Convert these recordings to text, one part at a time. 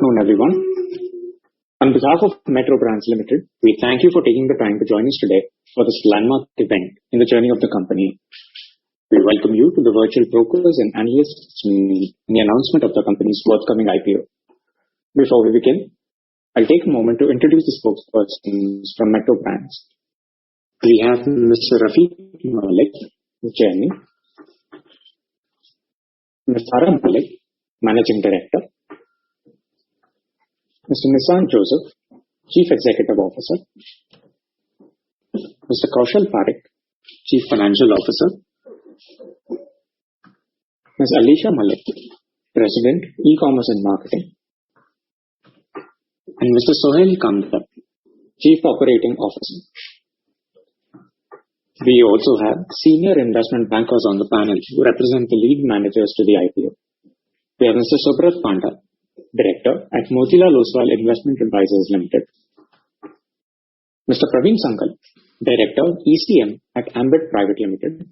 afternoon, everyone. On behalf of Metro Brands Limited, we thank you for taking the time to join us today for this landmark event in the journey of the company. We welcome you to the virtual brokers and analysts meet in the announcement of the company's forthcoming IPO. Before we begin, I'll take a moment to introduce the spokespersons from Metro Brands. We have Mr. Rafiq Malik, the Chairman, Ms. Sara Malik, Managing Director, Mr. Nissan Joseph, Chief Executive Officer, Mr. Kaushal Parekh, Chief Financial Officer, Ms. Alisha Malik, President, E-Commerce and Marketing, and Mr. Sohail Kamdar, Chief Operating Officer. We also have senior investment bankers on the panel who represent the lead managers to the IPO. We have Mr. Subrat Panda, Director at Motilal Oswal Investment Advisors Limited, Mr. Praveen Sangal, Director, ECM at Ambit Private Limited,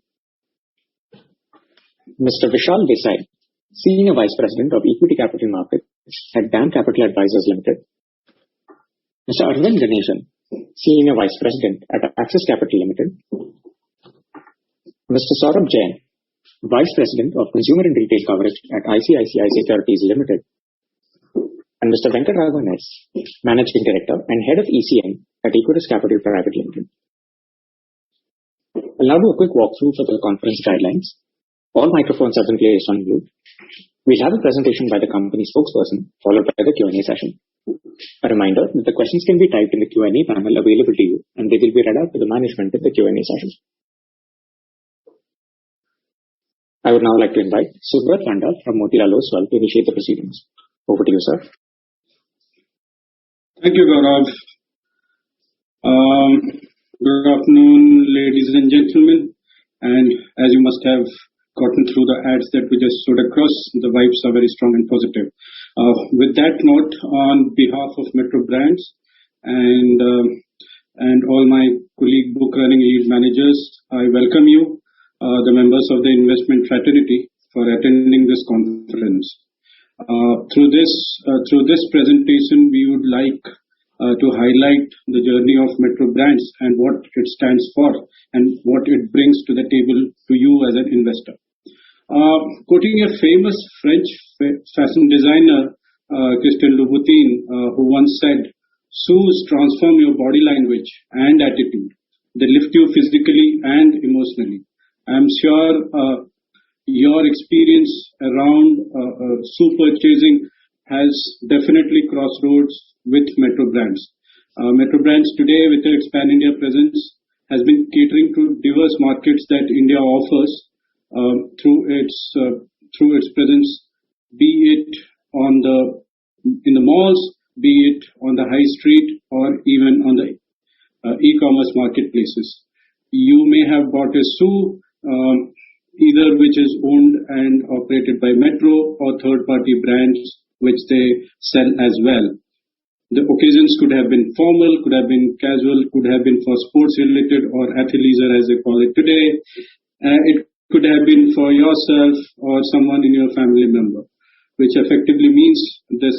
Mr. Vishal Desai, Senior Vice President of Equity Capital Markets at DAM Capital Advisors Limited, Mr. Arvind Ganeshan, Senior Vice President at Axis Capital Limited, Mr. Saurabh Jain, Vice President of Consumer and Retail Coverage at ICICI Securities Limited, and Mr. Venkatraghavan S, Managing Director and Head of ECM at Equirus Capital Private Limited. I'll now do a quick walkthrough for the conference guidelines. All microphones have been placed on mute. We'll have a presentation by the company spokesperson, followed by the Q&A session. A reminder that the questions can be typed in the Q&A panel available to you, and they will be read out to the management in the Q&A session. I would now like to invite Subrat Panda from Motilal Oswal to initiate the proceedings. Over to you, sir. Thank you, Gaurav. Good afternoon, ladies and gentlemen. And as you must have gotten through the ads that we just showed across, the vibes are very strong and positive. With that note, on behalf of Metro Brands and all my colleague book running lead managers, I welcome you, the members of the investment fraternity, for attending this conference. Through this presentation, we would like to highlight the journey of Metro Brands and what it stands for and what it brings to the table to you as an investor. Quoting a famous French fashion designer, Christian Louboutin, who once said, "Shoes transform your body language and attitude. They lift you physically and emotionally." I'm sure your experience around shoe purchasing has definitely crossroads with Metro Brands. Metro Brands today, with their Expand India presence, has been catering to diverse markets that India offers through its presence, be it in the malls, be it on the high street, or even on the e-commerce marketplaces. You may have bought a shoe, either which is owned and operated by Metro or third-party brands which they sell as well. The occasions could have been formal, could have been casual, could have been for sports-related or athleisure as they call it today. It could have been for yourself or someone in your family member, which effectively means this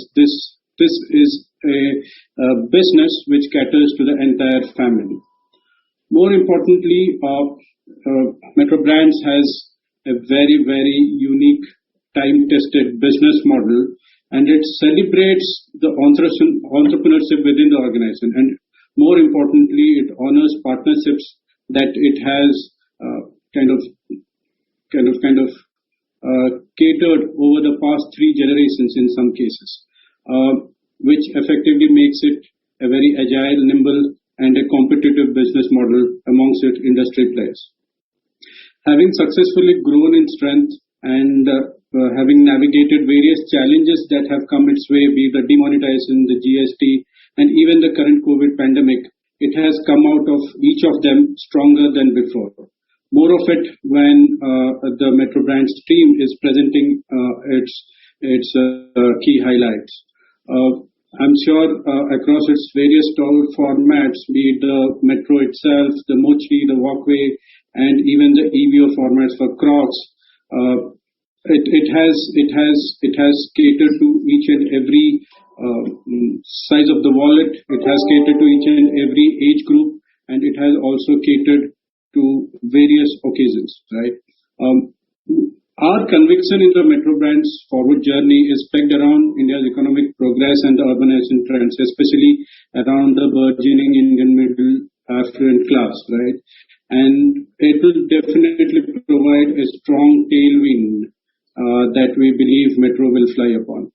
is a business which caters to the entire family. More importantly, Metro Brands has a very, very unique, time-tested business model, and it celebrates the entrepreneurship within the organization. And more importantly, it honors partnerships that it has kind of catered over the past 3 generations in some cases, which effectively makes it a very agile, nimble, and a competitive business model amongst its industry players. Having successfully grown in strength and having navigated various challenges that have come its way, be the demonetization, the GST, and even the current COVID pandemic, it has come out of each of them stronger than before. More of it when the Metro Brands team is presenting its key highlights. I'm sure across its various store formats, be it the Metro itself, the Mochi, the Walkway, and even the EBO formats for Crocs, it has catered to each and every size of the wallet. It has catered to each and every age group, and it has also catered to various occasions, right? Our conviction in the Metro Brands forward journey is pegged around India's economic progress and the urbanization trends, especially around the burgeoning Indian middle affluent class, right? And it will definitely provide a strong tailwind that we believe Metro will fly upon.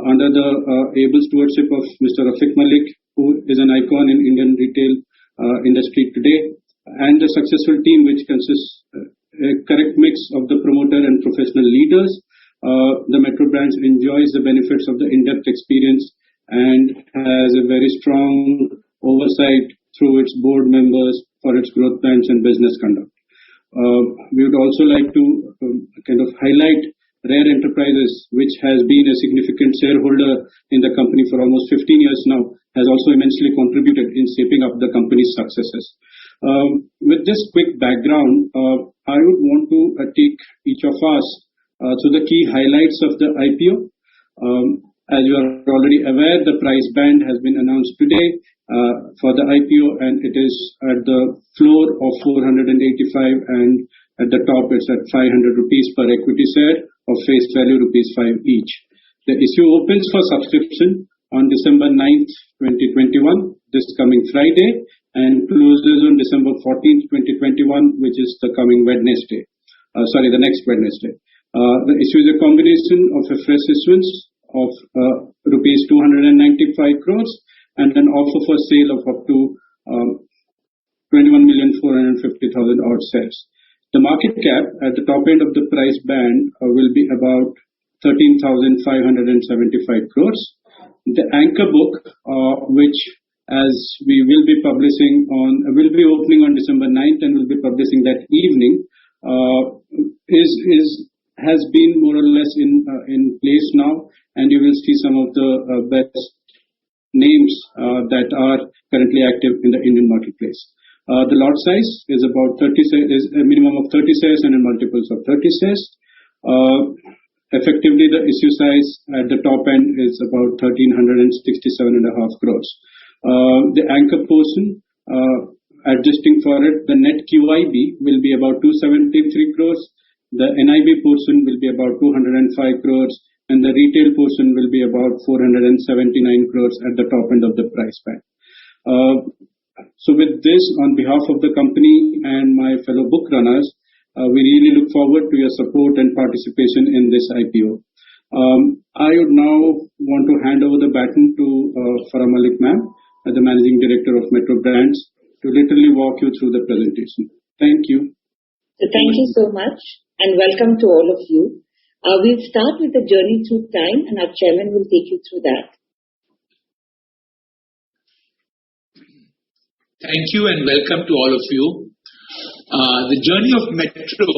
Under the able stewardship of Mr. Rafiq Malik, who is an icon in Indian retail industry today, and the successful team which consists a correct mix of the promoter and professional leaders, the Metro Brands enjoys the benefits of the in-depth experience and has a very strong oversight through its board members for its growth plans and business conduct. We would also like to kind of highlight Rare Enterprises, which has been a significant shareholder in the company for almost 15 years now, has also immensely contributed in shaping up the company's successes. With this quick background, I would want to take each of us through the key highlights of the IPO. As you are already aware, the price band has been announced today for the IPO, and it is at the floor of 485, and at the top it's at 500 rupees per equity share of face value rupees 5 each. The issue opens for subscription on December 9th, 2021, this coming Friday, and closes on December 14th, 2021, which is the coming Wednesday. The next Wednesday. The issue is a combination of a fresh issuance of rupees 295 crores and an offer for sale of up to 21,450,000 odd shares. The market cap at the top end of the price band will be about 13,575 crores. The anchor book, which as we will be opening on December 9th and will be publishing that evening, has been more or less in place now, and you will see some of the best names that are currently active in the Indian marketplace. The lot size is about 30 shares, is a minimum of 30 shares and in multiples of 30 shares. Effectively, the issue size at the top end is about 1,367.5 crores. The anchor portion, adjusting for it, the net QIB will be about 273 crores. The NIB portion will be about 205 crores, and the retail portion will be about 479 crores at the top end of the price band. So with this, on behalf of the company and my fellow book runners, we really look forward to your support and participation in this IPO. I would now want to hand over the baton to Farah Malik ma'am, the Managing Director of Metro Brands, to literally walk you through the presentation. Thank you. Thank you so much, and welcome to all of you. We'll start with the journey through time, and our chairman will take you through that. Thank you and welcome to all of you. The journey of Metro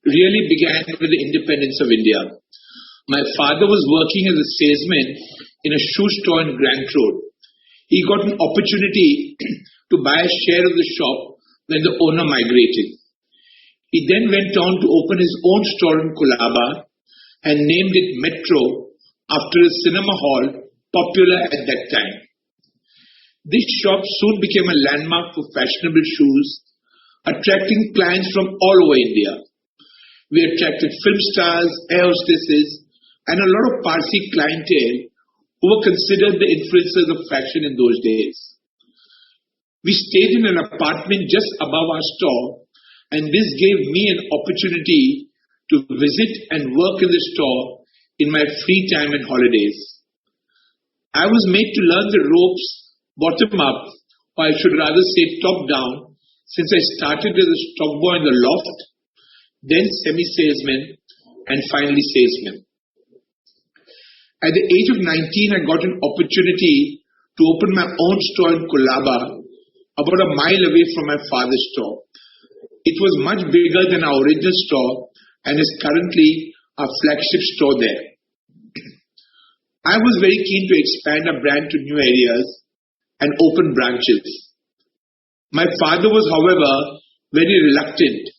really began with the independence of India. My father was working as a salesman in a shoe store in Grant Road. He got an opportunity to buy a share of the shop when the owner migrated. He then went on to open his own store in Colaba and named it Metro after a cinema hall popular at that time. This shop soon became a landmark for fashionable shoes, attracting clients from all over India. We attracted film stars, air hostesses, and a lot of Parsi clientele who were considered the influencers of fashion in those days. We stayed in an apartment just above our store, and this gave me an opportunity to visit and work in the store in my free time and holidays. I was made to learn the ropes bottom up, or I should rather say top down, since I started as a stock boy in the loft, then semi-salesman, and finally salesman. At the age of 19, I got an opportunity to open my own store in Colaba, about a mile away from my father's store. It was much bigger than our original store and is currently our flagship store there. I was very keen to expand our brand to new areas and open branches. My father was, however, very reluctant,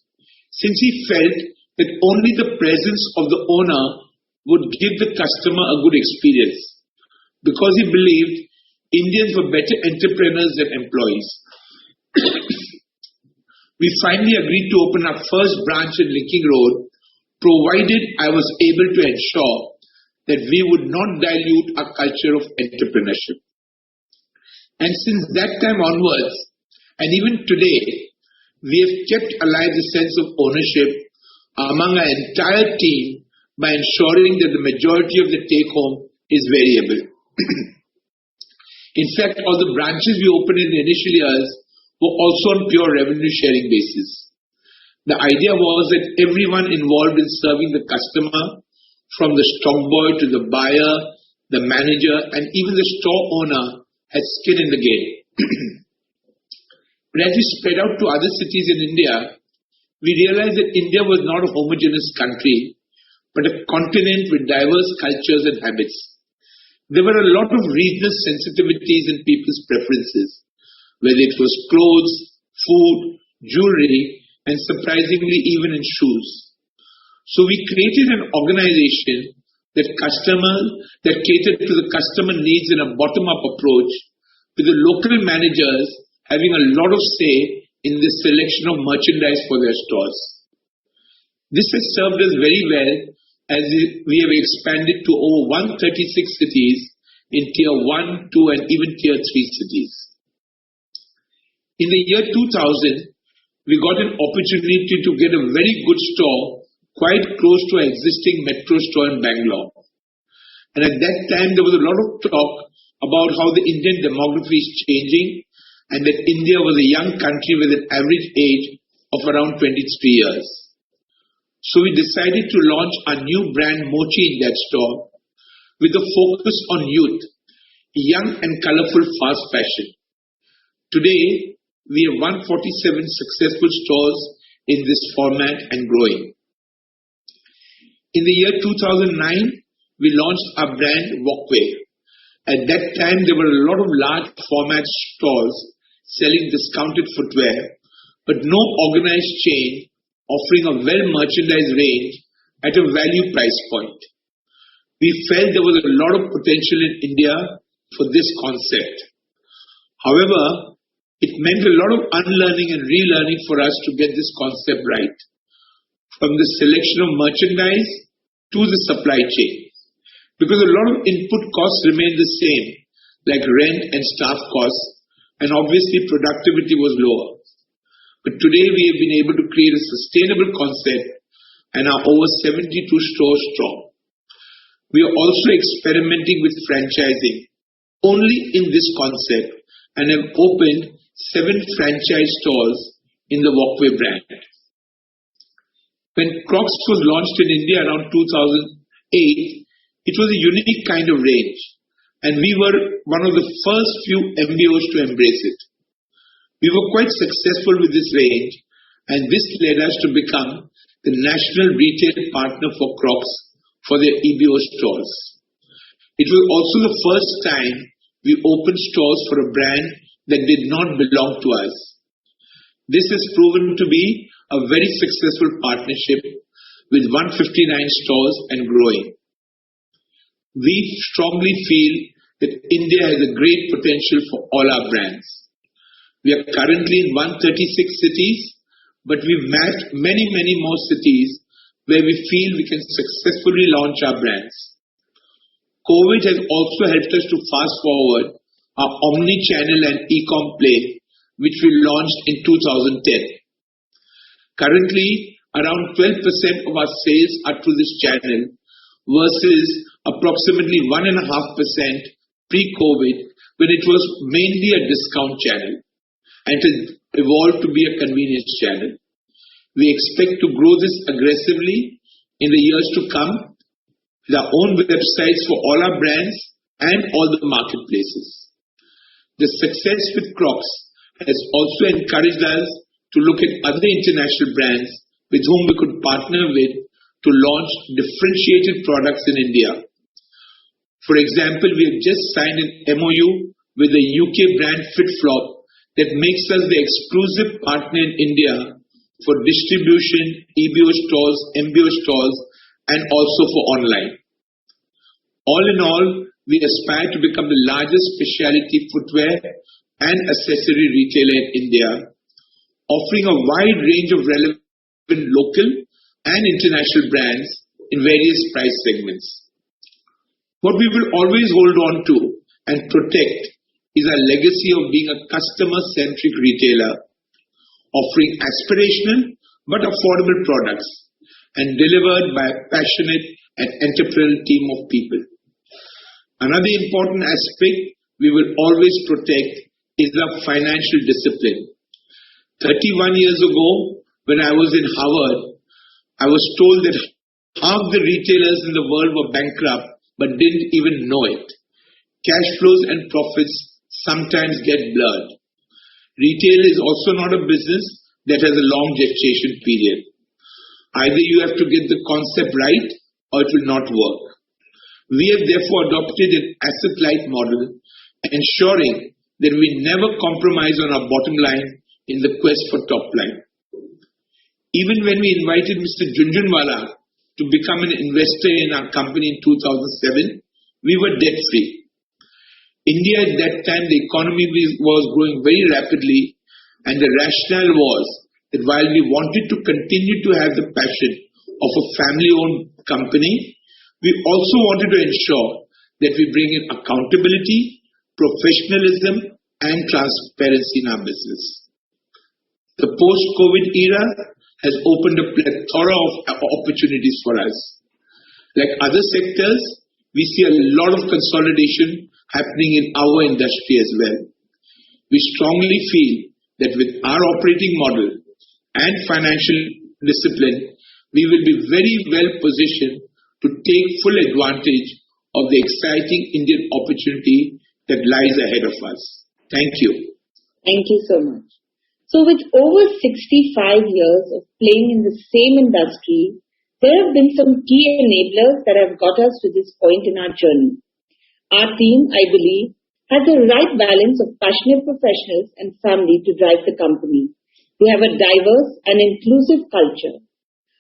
since he felt that only the presence of the owner would give the customer a good experience. because he believed Indians were better entrepreneurs than employees. We finally agreed to open our first branch in Linking Road, provided I was able to ensure that we would not dilute our culture of entrepreneurship. And since that time onwards, and even today, we have kept alive the sense of ownership among our entire team by ensuring that the majority of the take-home is variable. In fact, all the branches we opened in the initial years were also on pure revenue sharing basis. The idea was that everyone involved in serving the customer, from the stock boy to the buyer, the manager, and even the store owner, had skin in the game. But as we spread out to other cities in India, we realized that India was not a homogeneous country, but a continent with diverse cultures and habits. There were a lot of regional sensitivities in people's preferences, whether it was clothes, food, jewelry, and surprisingly even in shoes. So we created an organization that catered to the customer needs in a bottom-up approach, with the local managers having a lot of say in the selection of merchandise for their stores. This has served us very well as we have expanded to over 136 cities in Tier 1, 2, and even Tier 3 cities. In the year 2000, we got an opportunity to get a very good store quite close to our existing metro store in Bangalore. And at that time, there was a lot of talk about how the Indian demography is changing and that India was a young country with an average age of around 23 years. So we decided to launch our new brand Mochi in that store with a focus on youth, young and colorful fast fashion. Today, we have 147 successful stores in this format and growing. In the year 2009, we launched our brand Walkway. At that time, there were a lot of large format stores selling discounted footwear, but no organized chain offering a well-merchandised range at a value price point. We felt there was a lot of potential in India for this concept. However, it meant a lot of unlearning and relearning for us to get this concept right, from the selection of merchandise to the supply chain, because a lot of input costs remained the same, like rent and staff costs, and obviously productivity was lower. But today we have been able to create a sustainable concept and are over 72 stores strong. We are also experimenting with franchising only in this concept and have opened 7 franchise stores in the Walkway brand. When Crocs was launched in India around 2008, it was a unique kind of range, and we were one of the first few MBOs to embrace it. We were quite successful with this range, and this led us to become the national retail partner for Crocs for their EBO stores. It was also the first time we opened stores for a brand that did not belong to us. This has proven to be a very successful partnership with 159 stores and growing. We strongly feel that India has a great potential for all our brands. We are currently in 136 cities, but we've mapped many more cities where we feel we can successfully launch our brands. COVID has also helped us to fast forward our omni-channel and e-com play, which we launched in 2010. Currently, around 12% of our sales are through this channel versus approximately 1.5% pre-COVID, when it was mainly a discount channel and has evolved to be a convenience channel. We expect to grow this aggressively in the years to come with our own websites for all our brands and all the marketplaces. The success with Crocs has also encouraged us to look at other international brands with whom we could partner with to launch differentiated products in India. For example, we have just signed an MOU with the UK brand FitFlop that makes us the exclusive partner in India for distribution, EBO stores, MBO stores, and also for online. All in all, we aspire to become the largest specialty footwear and accessory retailer in India, offering a wide range of relevant local and international brands in various price segments. What we will always hold on to and protect is our legacy of being a customer-centric retailer, offering aspirational but affordable products and delivered by a passionate and entrepreneurial team of people. Another important aspect we will always protect is our financial discipline. 31 years ago, when I was in Harvard, I was told that half the retailers in the world were bankrupt but didn't even know it. Cash flows and profits sometimes get blurred. Retail is also not a business that has a long gestation period. Either you have to get the concept right or it will not work. We have therefore adopted an asset-light model, ensuring that we never compromise on our bottom line in the quest for top line. Even when we invited Mr. Jhunjhunwala to become an investor in our company in 2007, we were debt-free. India at that time, the economy was growing very rapidly, and the rationale was that while we wanted to continue to have the passion of a family-owned company, we also wanted to ensure that we bring in accountability, professionalism, and transparency in our business. The post-COVID era has opened a plethora of opportunities for us. Like other sectors, we see a lot of consolidation happening in our industry as well. We strongly feel that with our operating model and financial discipline, we will be very well positioned to take full advantage of the exciting Indian opportunity that lies ahead of us. Thank you. Thank you so much. So with over 65 years of playing in the same industry, there have been some key enablers that have got us to this point in our journey. Our team, I believe, has the right balance of passionate professionals and family to drive the company. We have a diverse and inclusive culture.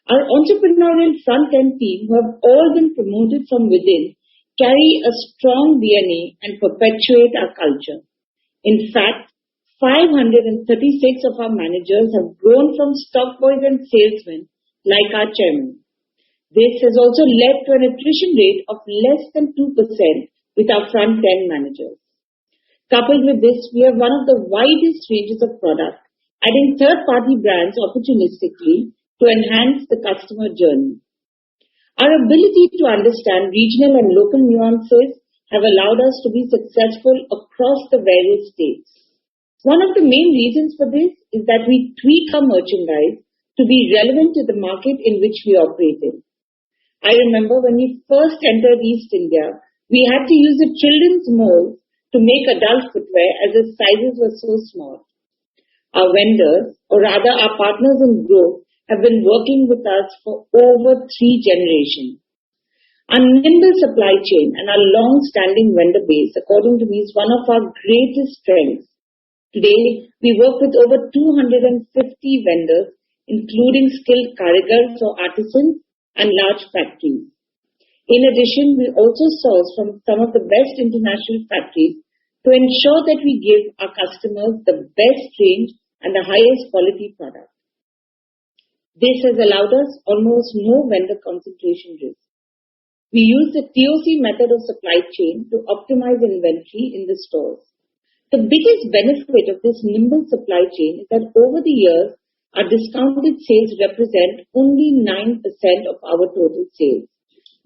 Our entrepreneurial front-end team, who have all been promoted from within, carry a strong DNA and perpetuate our culture. In fact, 536 of our managers have grown from stock boys and salesmen like our chairman. This has also led to an attrition rate of less than 2% with our front-end managers. Coupled with this, we have one of the widest ranges of product, adding third-party brands opportunistically to enhance the customer journey. Our ability to understand regional and local nuances have allowed us to be successful across the various states. One of the main reasons for this is that we tweak our merchandise to be relevant to the market in which we operate in. I remember when we first entered East India, we had to use a children's mold to make adult footwear as the sizes were so small. Our vendors, or rather our partners in growth, have been working with us for over 3 generations. Our nimble supply chain and our long-standing vendor base, according to me, is one of our greatest strengths. Today, we work with over 250 vendors, including skilled karigars or artisans and large factories. In addition, we also source from some of the best international factories to ensure that we give our customers the best range and the highest quality product. This has allowed us almost no vendor concentration risk. We use the TOC method of supply chain to optimize inventory in the stores. The biggest benefit of this nimble supply chain is that over the years, our discounted sales represent only 9% of our total sales.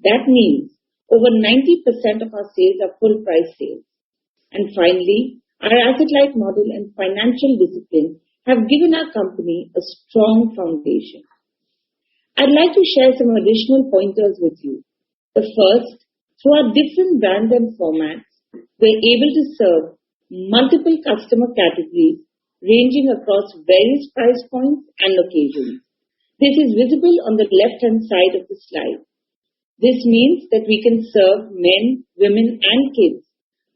That means over 90% of our sales are full price sales. And finally, our asset-light model and financial discipline have given our company a strong foundation. I'd like to share some additional pointers with you. The first, through our different brands and formats, we're able to serve multiple customer categories ranging across various price points and occasions. This is visible on the left-hand side of the slide. This means that we can serve men, women, and kids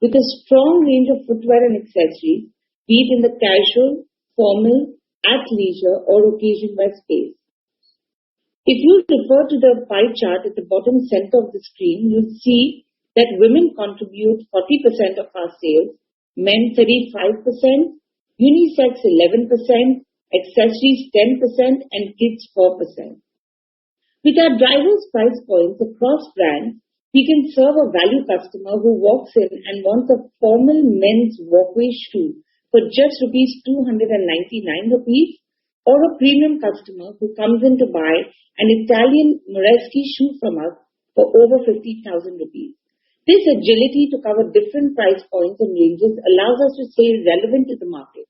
with a strong range of footwear and accessories, be it in the casual, formal, athleisure, or occasion-by space. If you refer to the pie chart at the bottom center of the screen, you'll see that women contribute 40% of our sales, men 35%, unisex 11%, accessories 10%, and kids 4%. With our diverse price points across brands, we can serve a value customer who walks in and wants a formal men's walkway shoe for just ₹299 or a premium customer who comes in to buy an Italian Moreschi shoe from us for over ₹50,000. This agility to cover different price points and ranges allows us to stay relevant to the market.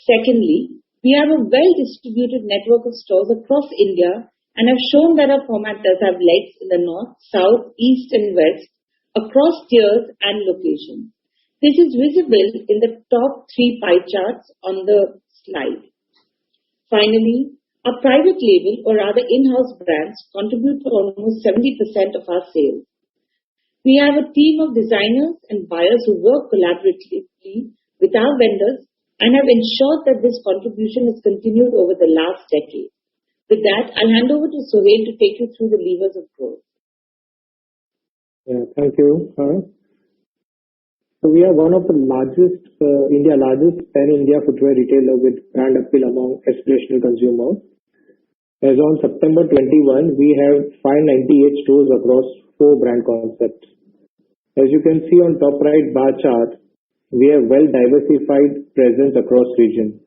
Secondly, we have a well-distributed network of stores across India and have shown that our format does have legs in the north, south, east and west across tiers and locations. This is visible in the top 3 pie charts on the slide. Finally, our private label or rather in-house brands contribute to almost 70% of our sales. We have a team of designers and buyers who work collaboratively with our vendors and have ensured that this contribution has continued over the last decade. With that, I'll hand over to Sohail to take you through the levers of growth. Thank you. So we are one of the largest, India's largest pan-India footwear retailer with brand appeal among aspirational consumers. As on September 21, we have 598 stores across 4 brand concepts. As you can see on top right bar chart, we have well-diversified presence across regions.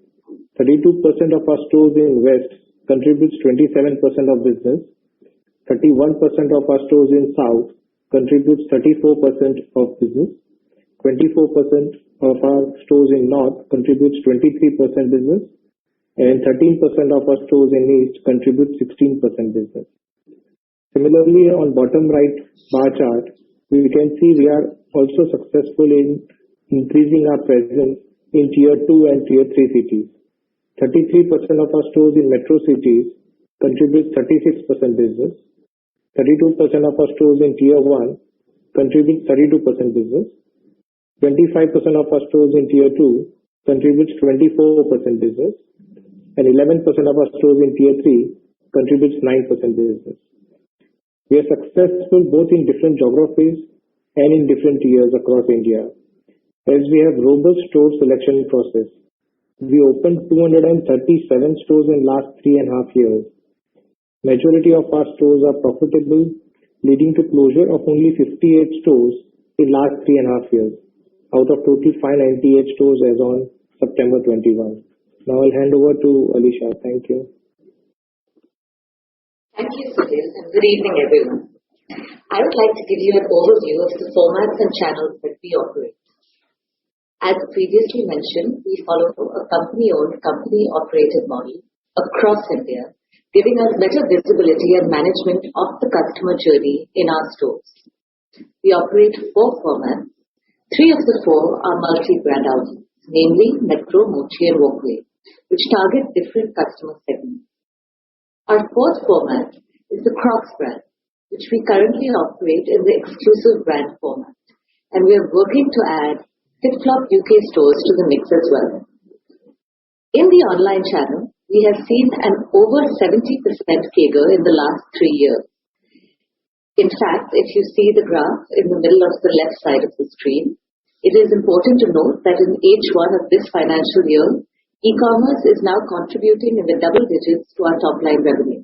32% of our stores in West contributes 27% of business. 31% of our stores in South contributes 34% of business. 24% of our stores in North contributes 23% business. And 13% of our stores in East contribute 16% business. Similarly, on bottom right bar chart, we can see we are also successful in increasing our presence in Tier 2 and Tier 3 cities. 33% of our stores in metro cities contribute 36% business. 32% of our stores in Tier 1 contribute 32% business. 25% of our stores in Tier 2 contributes 24% business. And 11% of our stores in Tier 3 contributes 9% business. We are successful both in different geographies and in different tiers across India. As we have robust store selection process, we opened 237 stores in last 3.5 years. Majority of our stores are profitable, leading to closure of only 58 stores in last 3.5 years, out of total 598 stores as on September 21. Now I'll hand over to Alisha. Thank you. Thank you, Sohail, and good evening, everyone. I would like to give you an overview of the formats and channels that we operate. As previously mentioned, we follow a company-owned, company-operated model across India, giving us better visibility and management of the customer journey in our stores. We operate 4 formats. 3 of the 4 are multi-brand outlets, namely Metro, Mochi and Walkway, which target different customer segments. Our 4th format is the Crocs brand, which we currently operate in the exclusive brand format, and we are working to add FitFlop UK stores to the mix as well. In the online channel, we have seen an over 70% CAGR in the last 3 years. In fact, if you see the graph in the middle of the left side of the screen, it is important to note that in H1 of this financial year, e-commerce is now contributing in the double digits to our top line revenue.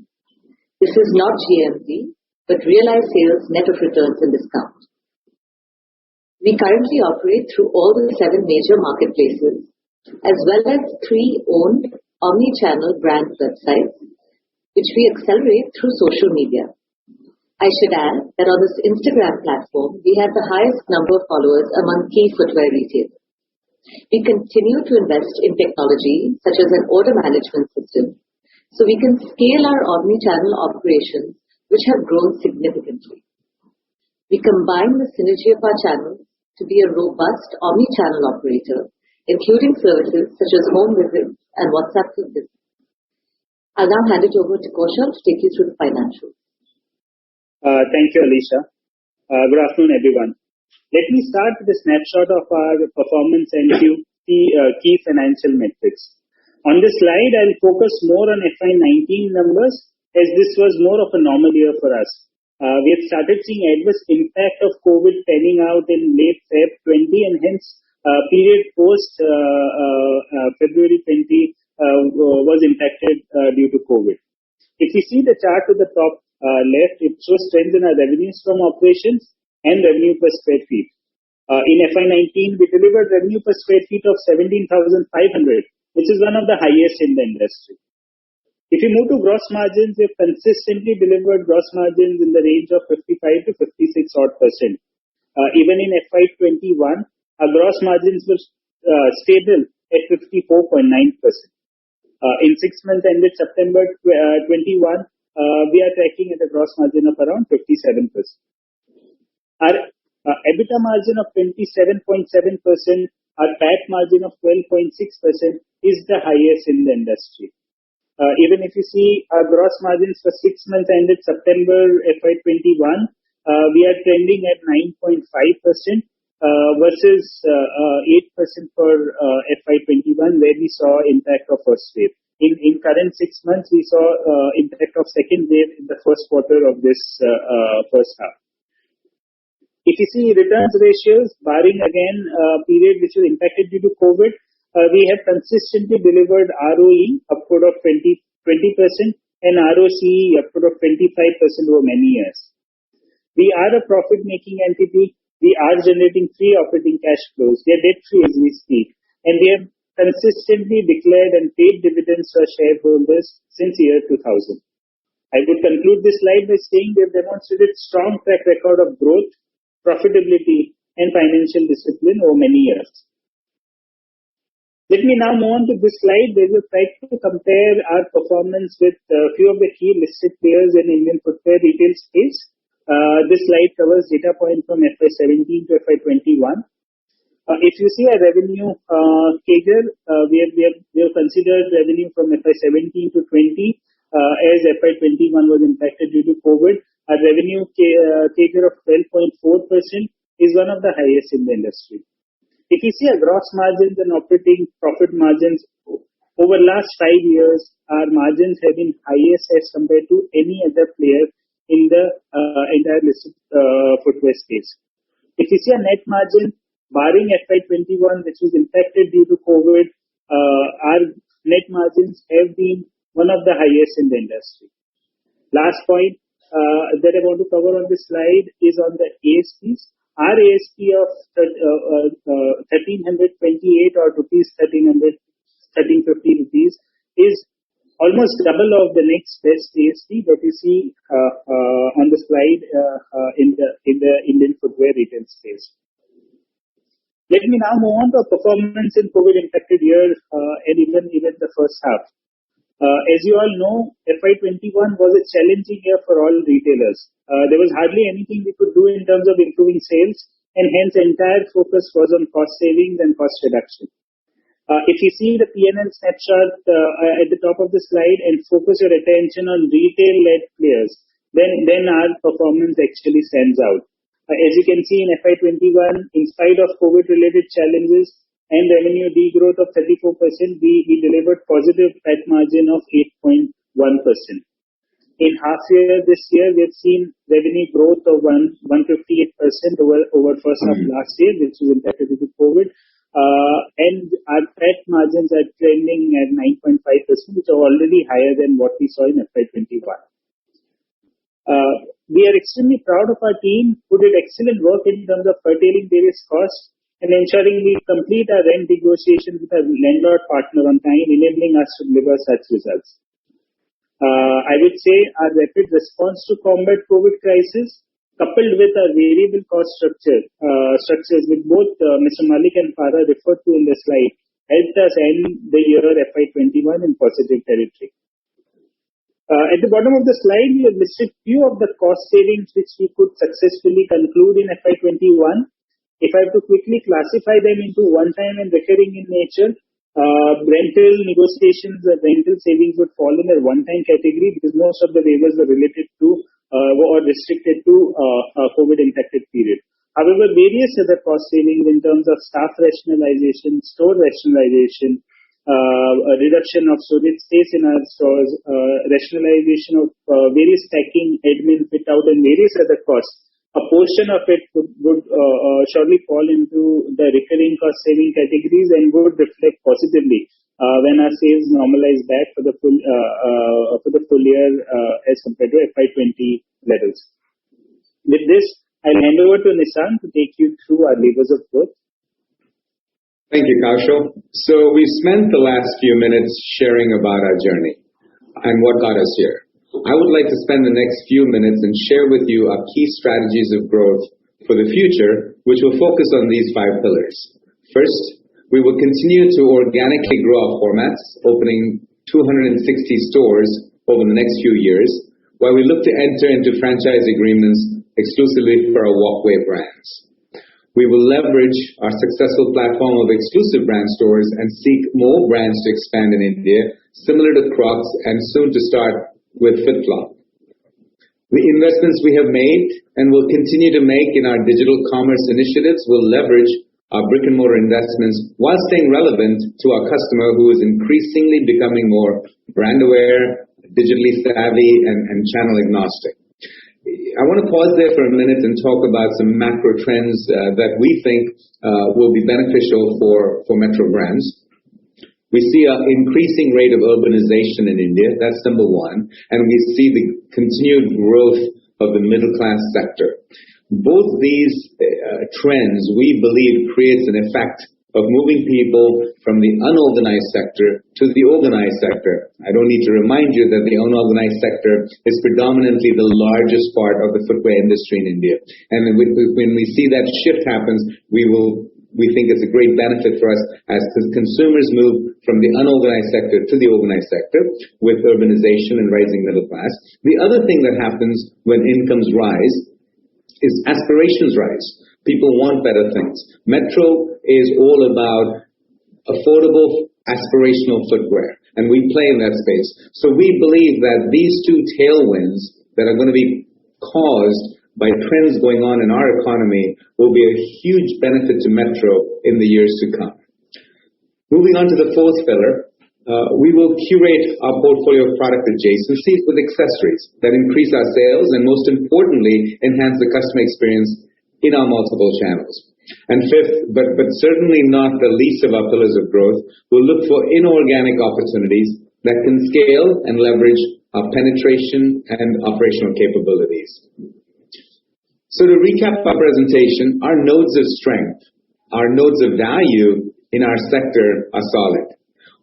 This is not GMV, but realized sales net of returns and discount. We currently operate through all the 7 major marketplaces, as well as 3 owned omni-channel brand websites, which we accelerate through social media. I should add that on this Instagram platform, we have the highest number of followers among key footwear retailers. We continue to invest in technology such as an order management system, so we can scale our omni-channel operations, which have grown significantly. We combine the synergy of our channels to be a robust omni-channel operator, including services such as home visits and WhatsApp business. I'll now hand it over to Kaushal to take you through the financials. Thank you, Alisha. Good afternoon, everyone. Let me start with a snapshot of our performance and few key financial metrics. On this slide, I'll focus more on FY19 numbers, as this was more of a normal year for us. We have started seeing adverse impact of COVID panning out in late Feb 20, and hence period post February 20 was impacted due to COVID. If you see the chart to the top left, it shows trends in our revenues from operations and revenue per square feet. In FY19, we delivered revenue per square feet of 17,500, which is one of the highest in the industry. If you move to gross margins, we have consistently delivered gross margins in the range of 55 to 56 odd %. Even in FY21, our gross margins were stable at 54.9%. In 6 months ended September 21, we are tracking at a gross margin of around 57%. Our EBITDA margin of 27.7%, our PAT margin of 12.6% is the highest in the industry. Even if you see our gross margins for 6 months ended September FY21, we are trending at 9.5% versus 8% for FY21, where we saw impact of first wave. In current 6 months, we saw impact of second wave in the first quarter of this first half. If you see returns ratios, barring again period which was impacted due to COVID, we have consistently delivered ROE upward of 20% and ROCE upward of 25% over many years. We are a profit-making entity. We are generating free operating cash flows. We are debt-free as we speak, and we have consistently declared and paid dividends to our shareholders since year 2000. I would conclude this slide by saying we have demonstrated strong track record of growth, profitability, and financial discipline over many years. Let me now move on to this slide where we try to compare our performance with a few of the key listed players in Indian footwear retail space. This slide covers data points from FY17 to FY21. If you see our revenue CAGR, we have considered revenue from FY17 to 20 as FY21 was impacted due to COVID. Our revenue CAGR of 12.4% is one of the highest in the industry. If you see our gross margins and operating profit margins over last 5 years, our margins have been highest as compared to any other player in the entire listed footwear space. If you see a net margin, barring FY21, which was impacted due to COVID, our net margins have been one of the highest in the industry. Last point that I want to cover on this slide is on the ASPs. Our ASP of 1,328 or ₹1,350 is almost double of the next best ASP that you see on the slide in the Indian footwear retail space. Let me now move on to our performance in COVID-impacted year and even the first half. As you all know, FY21 was a challenging year for all retailers. There was hardly anything we could do in terms of improving sales, and hence entire focus was on cost savings and cost reduction. If you see the P&L snapshot at the top of the slide and focus your attention on retail-led players, then our performance actually stands out. As you can see in FY21, in spite of COVID-related challenges and revenue degrowth of 34%, we delivered positive PAT margin of 8.1%. In half year this year, we have seen revenue growth of 158% over first half last year, which was impacted due to COVID. And our PAT margins are trending at 9.5%, which are already higher than what we saw in FY21. We are extremely proud of our team who did excellent work in terms of curtailing various costs and ensuring we complete our rent negotiations with our landlord partner on time, enabling us to deliver such results. I would say our rapid response to combat COVID crisis, coupled with our variable cost structures, with both Mr. Malik and Farah referred to in the slide, helped us end the year FY21 in positive territory. At the bottom of the slide, we have listed few of the cost savings which we could successfully conclude in FY21. If I have to quickly classify them into one-time and recurring in nature, rental negotiations, rental savings would fall in a one-time category because most of the waivers were related to or restricted to COVID-impacted period. However, various other cost savings in terms of staff rationalization, store rationalization, a reduction of storage space in our stores, rationalization of various packing, admin, fit out, and various other costs. A portion of it would surely fall into the recurring cost saving categories and would reflect positively when our sales normalize back for the full year as compared to FY20 levels. With this, I'll hand over to Nissan to take you through our levers of growth. Thank you, Kaushal. So we've spent the last few minutes sharing about our journey and what got us here. I would like to spend the next few minutes and share with you our key strategies of growth for the future, which will focus on these 5 pillars. First, we will continue to organically grow our formats, opening 260 stores over the next few years, while we look to enter into franchise agreements exclusively for our Walkway brands. We will leverage our successful platform of exclusive brand stores and seek more brands to expand in India, similar to Crocs and soon to start with FitFlop. The investments we have made and will continue to make in our digital commerce initiatives will leverage our brick and mortar investments while staying relevant to our customer who is increasingly becoming more brand aware, digitally savvy, and channel agnostic. I want to pause there for a minute and talk about some macro trends that we think will be beneficial for Metro Brands. We see an increasing rate of urbanization in India. That's number one. And we see the continued growth of the middle class sector. Both these trends, we believe, creates an effect of moving people from the unorganized sector to the organized sector. I don't need to remind you that the unorganized sector is predominantly the largest part of the footwear industry in India. And when we see that shift happens, we think it's a great benefit for us as consumers move from the unorganized sector to the organized sector with urbanization and rising middle class. The other thing that happens when incomes rise is aspirations rise. People want better things. Metro is all about affordable, aspirational footwear, and we play in that space. So we believe that these 2 tailwinds that are going to be caused by trends going on in our economy will be a huge benefit to Metro in the years to come. Moving on to the 4th pillar, we will curate our portfolio of product adjacencies with accessories that increase our sales and, most importantly, enhance the customer experience in our multiple channels. And 5th, but certainly not the least of our pillars of growth, we'll look for inorganic opportunities that can scale and leverage our penetration and operational capabilities. So to recap our presentation, our nodes of strength, our nodes of value in our sector are solid.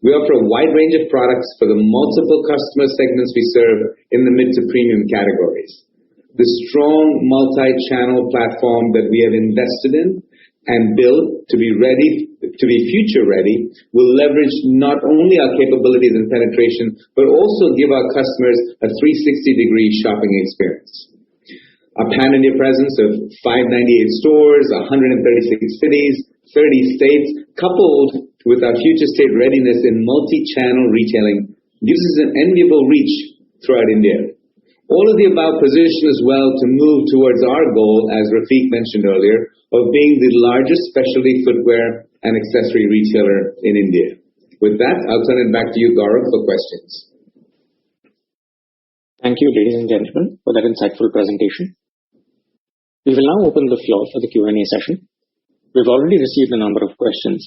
We offer a wide range of products for the multiple customer segments we serve in the mid to premium categories. The strong multi-channel platform that we have invested in and built to be future ready will leverage not only our capabilities and penetration, but also give our customers a 360-degree shopping experience. Our pan-India presence of 598 stores, 136 cities, 30 states, coupled with our future state readiness in multi-channel retailing, gives us an enviable reach throughout India. All of the above position as well to move towards our goal, as Rafiq mentioned earlier, of being the largest specialty footwear and accessory retailer in India. With that, I'll turn it back to you, Gaurav, for questions. Thank you, ladies and gentlemen, for that insightful presentation. We will now open the floor for the Q&A session. We've already received a number of questions.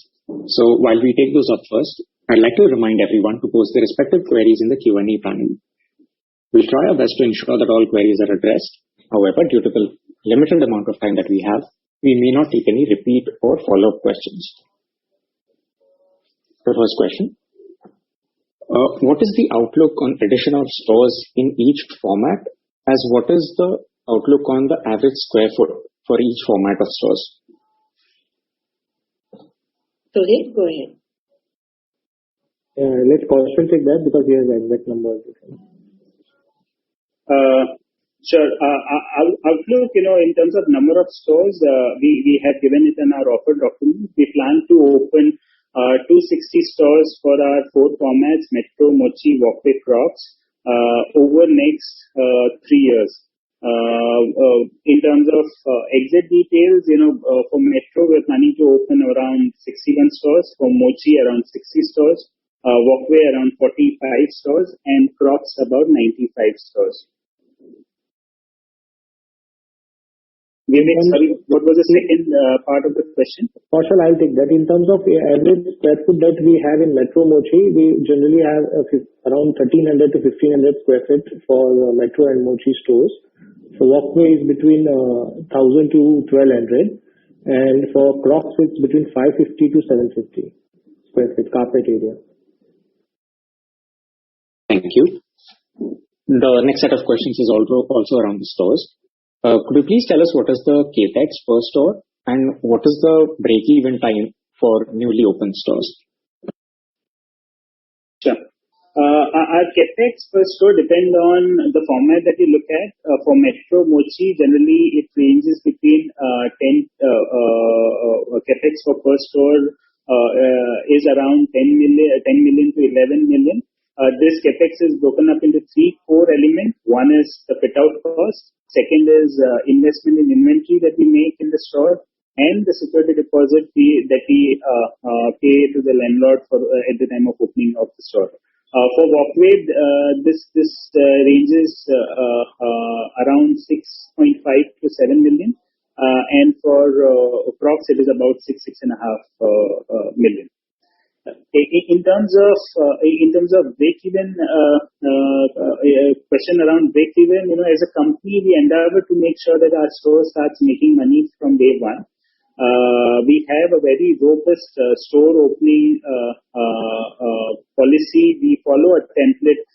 So while we take those up first, I'd like to remind everyone to post their respective queries in the Q&A panel. We'll try our best to ensure that all queries are addressed. However, due to the limited amount of time that we have, we may not take any repeat or follow-up questions. The first question. What is the outlook on addition of stores in each format, as what is the outlook on the average square foot for each format of stores? Sohail, go ahead. Let Kaushal take that because he has the exact numbers. Sure. Outlook, in terms of number of stores, we have given it in our offer document. We plan to open 260 stores for our 4 formats, Metro, Mochi, Walkway, Crocs, over next 3 years. In terms of exit details, for Metro, we're planning to open around 61 stores, for Mochi around 60 stores, Walkway around 45 stores, and Crocs about 95 stores. Vivek, sorry, what was the second part of the question? Kaushal, I'll take that. In terms of average square foot that we have in Metro Mochi, we generally have around 1300 to 1500 square feet for Metro and Mochi stores. So Walkway is between 1000 to 1200, and for Crocs it's between 550 to 750 square feet carpet area. Thank you. The next set of questions is also around the stores. Could you please tell us what is the capex per store and what is the break-even time for newly opened stores? Sure. Our capex per store depend on the format that you look at. For Metro Mochi, generally it ranges between 10 capex for per store is around 10 million to 11 million. This capex is broken up into three core elements. One is the fit-out cost. Second is investment in inventory that we make in the store, and the security deposit fee that we pay to the landlord for at the time of opening of the store. For Walkway, this ranges around 6.5 to 7 million, and for Crocs it is about 6.5 million. In terms of break-even, question around break-even, as a company, we endeavor to make sure that our store starts making money from day one. We have a very robust store opening policy. We follow a template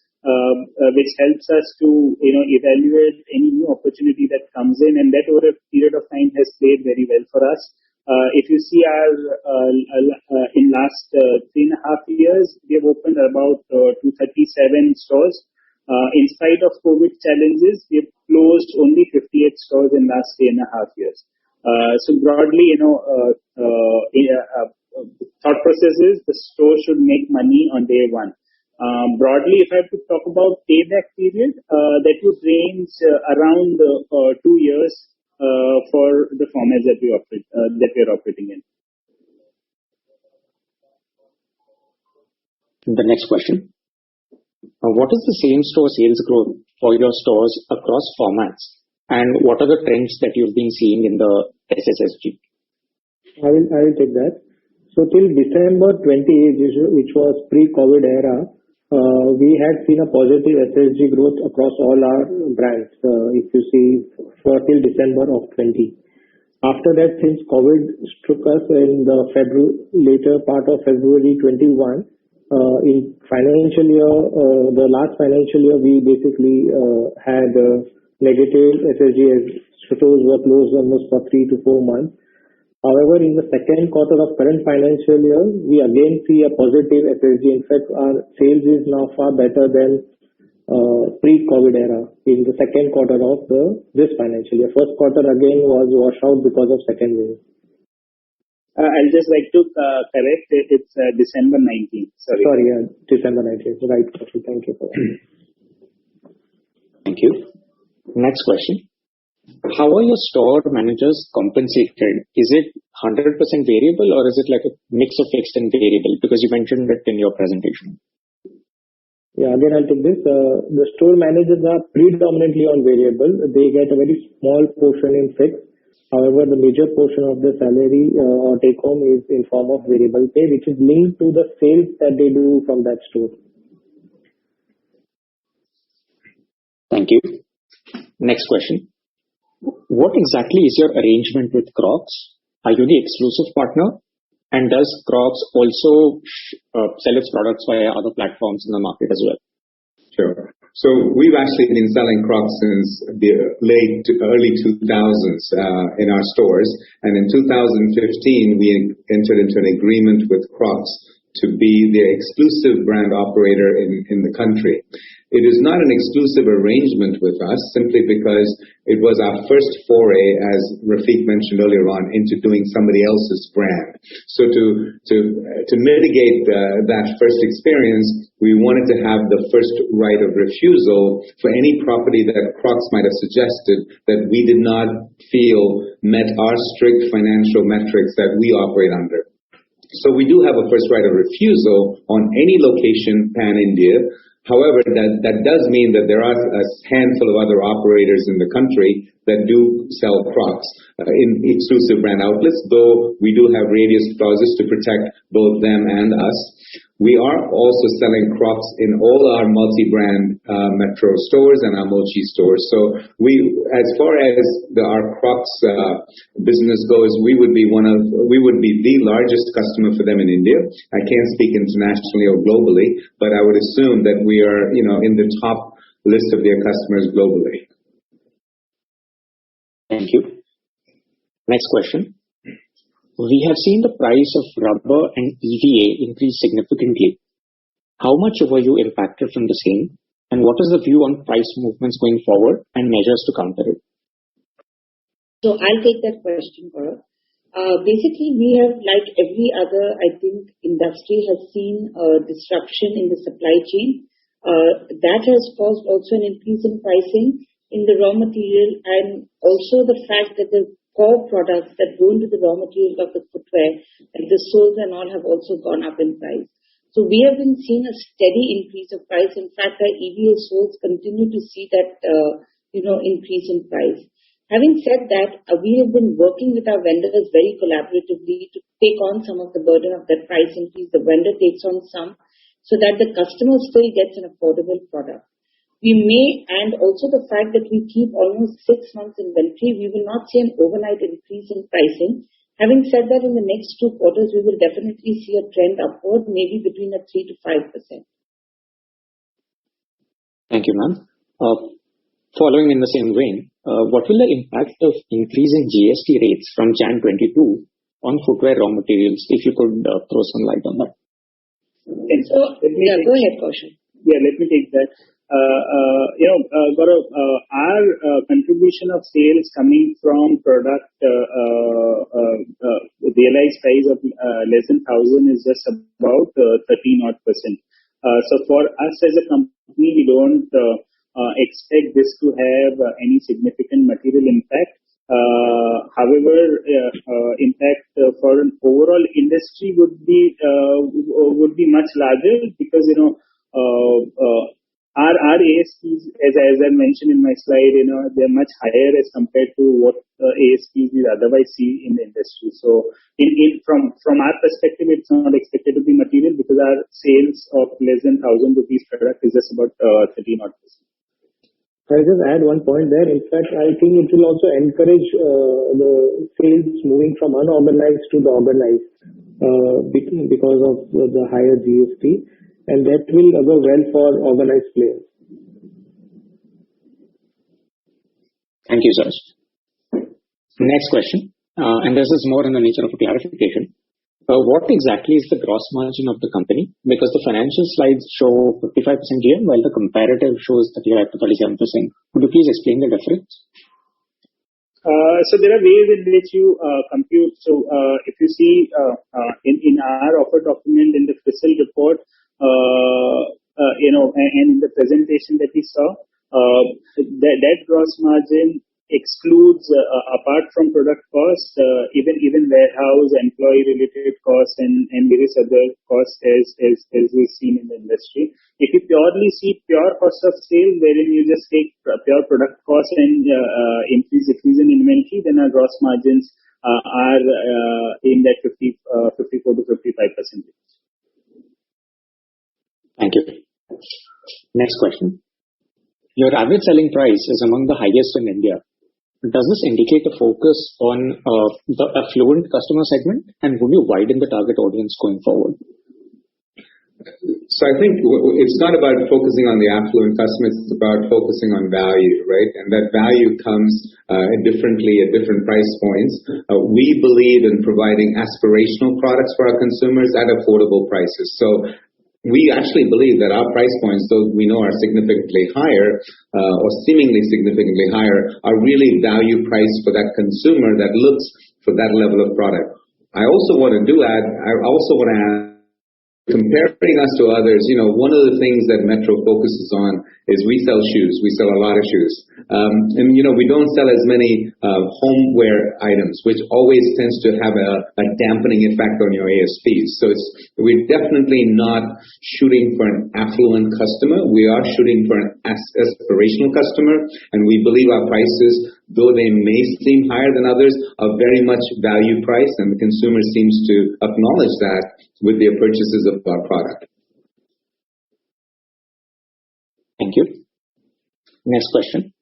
which helps us to evaluate any new opportunity that comes in, and that over a period of time has played very well for us. If you see in last 3.5 years, we have opened about 237 stores. In spite of COVID challenges, we have closed only 58 stores in last 3.5 years. So broadly, thought process is the store should make money on day one. Broadly, if I have to talk about payback period, that would range around 2 years. For the formats that we are operating in. The next question. What is the same store sales growth for your stores across formats, and what are the trends that you've been seeing in the SSSG? I will take that. So till December 20, which was pre-COVID era, we had seen a positive SSG growth across all our brands, if you see, for till December of 20. After that, since COVID struck us in the later part of February 21, in financial year, the last financial year, we basically had negative SSG as stores were closed almost for 3 to 4 months. However, in the second quarter of current financial year, we again see a positive SSG. In fact, our sales is now far better than pre-COVID era in the second quarter of this financial year. First quarter again was washed out because of second wave. I'll just like to correct it. It's December 19. Sorry, December 19. Right. Thank you for that. Thank you. Next question. How are your store managers compensated? Is it 100% variable or is it like a mix of fixed and variable? Because you mentioned it in your presentation. Yeah, again, I'll take this. The store managers are predominantly on variable. They get a very small portion in fixed. However, the major portion of the salary or take home is in form of variable pay, which is linked to the sales that they do from that store. Thank you. Next question. What exactly is your arrangement with Crocs? Are you the exclusive partner? And does Crocs also sell its products via other platforms in the market as well? Sure. So we've actually been selling Crocs since the early 2000s in our stores. And in 2015, we entered into an agreement with Crocs to be their exclusive brand operator in the country. It is not an exclusive arrangement with us simply because it was our first foray, as Rafiq mentioned earlier on, into doing somebody else's brand. So to mitigate that first experience, we wanted to have the first right of refusal for any property that Crocs might have suggested that we did not feel met our strict financial metrics that we operate under. So we do have a first right of refusal on any location pan-India. However, that does mean that there are a handful of other operators in the country that do sell Crocs in exclusive brand outlets, though we do have radius clauses to protect both them and us. We are also selling Crocs in all our multi-brand Metro stores and our Mochi stores. So as far as our Crocs business goes, we would be the largest customer for them in India. I can't speak internationally or globally, but I would assume that we are, in the top list of their customers globally. Thank you. Next question. We have seen the price of rubber and EVA increase significantly. How much were you impacted from the same? And what is the view on price movements going forward and measures to counter it? So I'll take that question, Gaurav. Basically, we have, like every other, I think, industry has seen a disruption in the supply chain. That has caused also an increase in pricing in the raw material, and also the fact that the core products that go into the raw material of the footwear, like the soles and all, have also gone up in price. So we have been seeing a steady increase of price. In fact, our EVA soles continue to see that, increase in price. Having said that, we have been working with our vendors very collaboratively to take on some of the burden of that price increase. The vendor takes on some, so that the customer still gets an affordable product. We may, and also the fact that we keep almost 6 months inventory, we will not see an overnight increase in pricing. Having said that, in the next 2 quarters, we will definitely see a trend upward, maybe between a 3 to 5%. Thank you, ma'am. Following in the same vein, what will the impact of increasing GST rates from Jan 22 on footwear raw materials, if you could throw some light on that? So, go ahead, Kaushal. Yeah, let me take that. Gaurav, our contribution of sales coming from product realized price of less than 1,000 is just about 13%. So for us as a company, we don't expect this to have any significant material impact. However, impact for an overall industry would be much larger, because our ASPs, as I mentioned in my slide, they're much higher as compared to what ASPs we otherwise see in the industry. So from our perspective, it's not expected to be material, because our sales of less than 1,000 rupees product is just about 13%. I'll just add one point there. In fact, I think it will also encourage the sales moving from unorganized to the organized because of the higher GST, and that will go well for organized players. Thank you, sir. Next question, and this is more in the nature of a clarification. What exactly is the gross margin of the company? Because the financial slides show 55% GM, while the comparative shows that you're at 37%. Could you please explain the difference? So there are ways in which you compute. So if you see in our offer document, in the CRISIL report, and in the presentation that we saw, that gross margin excludes, apart from product cost, even warehouse, employee related costs, and various other costs as we've seen in the industry. If you purely see pure cost of sale, wherein you just take pure product cost and decrease in inventory, then our gross margins are in that 54 to 55%. Thank you. Next question. Your average selling price is among the highest in India. Does this indicate a focus on the affluent customer segment, and would you widen the target audience going forward? So I think it's not about focusing on the affluent customers, it's about focusing on value, right? And that value comes differently at different price points. We believe in providing aspirational products for our consumers at affordable prices. So we actually believe that our price points, though we know are significantly higher, or seemingly significantly higher, are really value priced for that consumer that looks for that level of product. I also want to add comparing us to others, one of the things that Metro focuses on is we sell shoes. We sell a lot of shoes. We don't sell as many homeware items, which always tends to have a dampening effect on your ASPs. So we're definitely not shooting for an affluent customer. We are shooting for an aspirational customer, and we believe our prices, though they may seem higher than others, are very much value priced, and the consumer seems to acknowledge that with their purchases of our product. Thank you. Next question.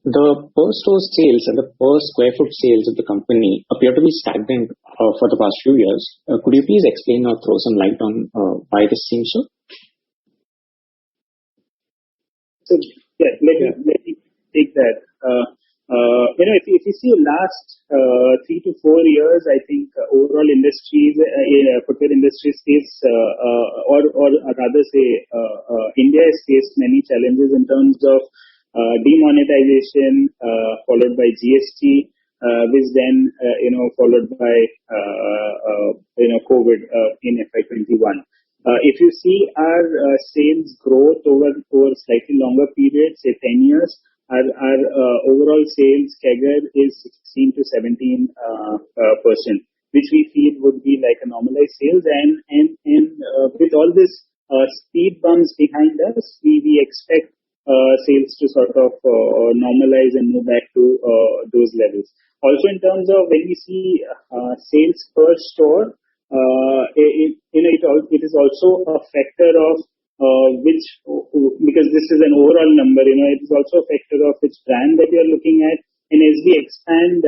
The per store sales and the per square foot sales of the company appear to be stagnant for the past few years. Could you please explain or throw some light on why this seems so? So, let me take that. If you see last 3 to 4 years, I think overall industries, footwear industries face, or rather say, India has faced many challenges in terms of demonetization, followed by GST, which then followed by COVID in FY21. If you see our sales growth over slightly longer periods, say 10 years, our overall sales CAGR is 16 to 17%, which we feel would be like a normalized sales. And with all this speed bumps behind us, we expect sales to sort of normalize and move back to those levels. Also, in terms of when we see sales per store, it is also a factor of because this is an overall number, it is also a factor of which brand that you are looking at. And as we expand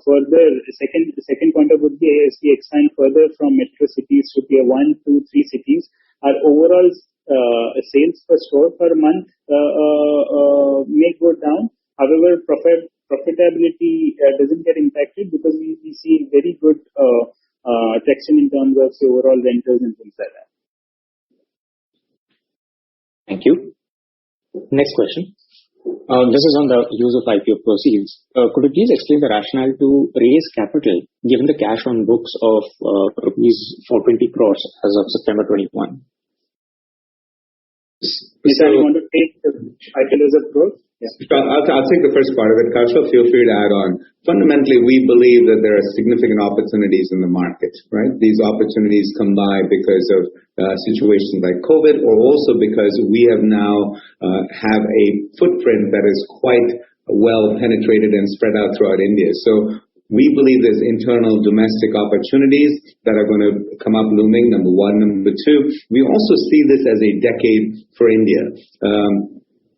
further, the second point would be as we expand further from metro cities to tier 1, 2, 3 cities, our overall sales per store per month may go down. However, profitability doesn't get impacted because we see very good traction in terms of the overall rentals and things like that. Thank you. Next question. This is on the use of IPO proceeds. Could you please explain the rationale to raise capital given the cash on books of rupees 420 crores as of September 21? Nisha, you want to take the IPO as a growth? Yeah. I'll take the first part of it. Kaushal, feel free to add on. Fundamentally, we believe that there are significant opportunities in the market, right? These opportunities come by because of situations like COVID, or also because we have now have a footprint that is quite well penetrated and spread out throughout India. So we believe there's internal domestic opportunities that are going to come up looming, number one. Number two, we also see this as a decade for India.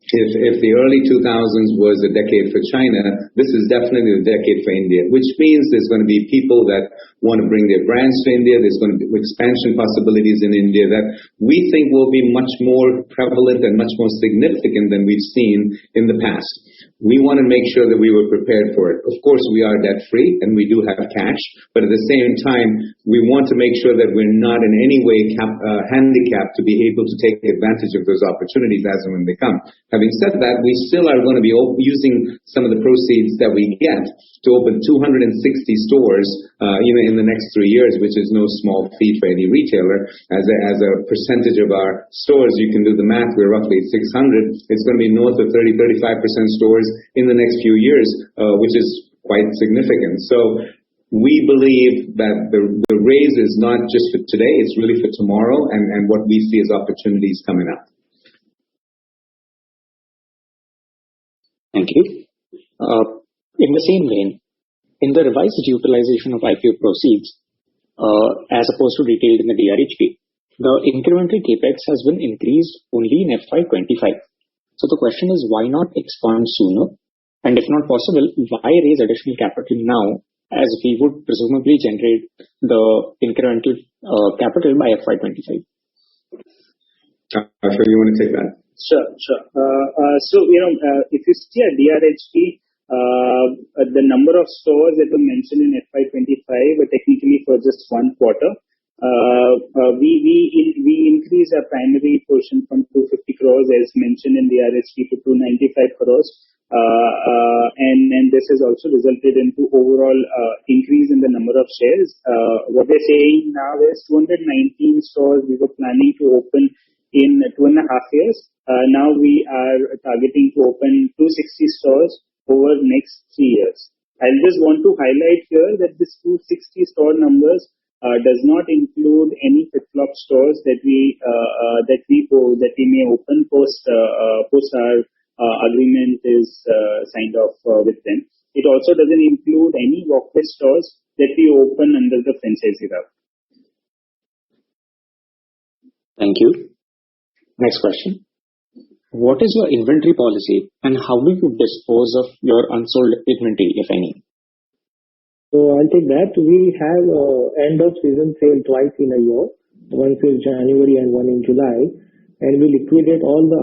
If the early 2000s was a decade for China, this is definitely a decade for India, which means there's going to be people that want to bring their brands to India. There's going to be expansion possibilities in India that we think will be much more prevalent and much more significant than we've seen in the past. We want to make sure that we were prepared for it. Of course, we are debt-free and we do have cash, but at the same time, we want to make sure that we're not in any way handicapped to be able to take advantage of those opportunities as and when they come. Having said that, we still are going to be using some of the proceeds that we get to open 260 stores in the next 3 years, which is no small feat for any retailer. As a percentage of our stores, you can do the math, we're roughly 600. It's going to be north of 30-35% stores in the next few years, which is quite significant. So we believe that the raise is not just for today, it's really for tomorrow and what we see as opportunities coming up. Thank you. In the same vein, in the revised utilization of IPO proceeds, as opposed to detailed in the DRHP, the incremental capex has been increased only in FY25. So the question is, why not expand sooner? And if not possible, why raise additional capital now, as we would presumably generate the incremental capital by FY25? Kaushal, you want to take that? Sure. So, if you see a DRHP, the number of stores that were mentioned in FY25 were technically for just one quarter. we increased our primary portion from 250 crores as mentioned in the RHP to 295 crores. And this has also resulted into overall increase in the number of shares. What they're saying now is 219 stores we were planning to open in 2.5 years. Now we are targeting to open 260 stores over next 3 years. I just want to highlight here that this 260 store numbers does not include any flip-flop stores that we may open post our agreement is signed off with them. It also doesn't include any walkway stores that we open under the franchisee route. Thank you. Next question. What is your inventory policy and how do you dispose of your unsold inventory, if any? So I'll take that. We have end of season sale twice in a year. Once is January and one in July. And we liquidate all the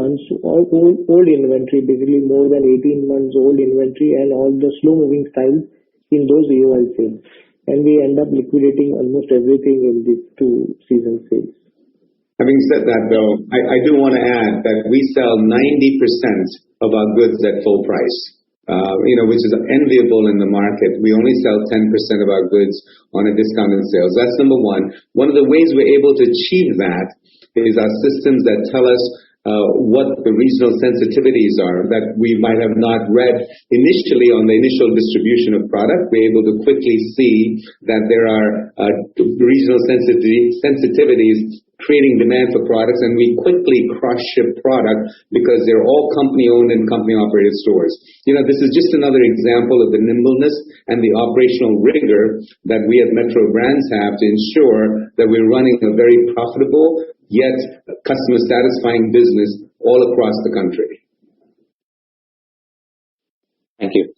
old inventory, basically more than 18 months old inventory and all the slow moving styles in those EOL sales. And we end up liquidating almost everything in these 2 season sales. Having said that though, I do want to add that we sell 90% of our goods at full price, which is enviable in the market. We only sell 10% of our goods on a discounted sales. That's number one. One of the ways we're able to achieve that is our systems that tell us what the regional sensitivities are that we might have not read initially on the initial distribution of product. We're able to quickly see that there are regional sensitivities creating demand for products, and we quickly cross-ship product because they're all company-owned and company-operated stores. This is just another example of the nimbleness and the operational rigor that we at Metro Brands have to ensure that we're running a very profitable yet customer-satisfying business all across the country. Thank you.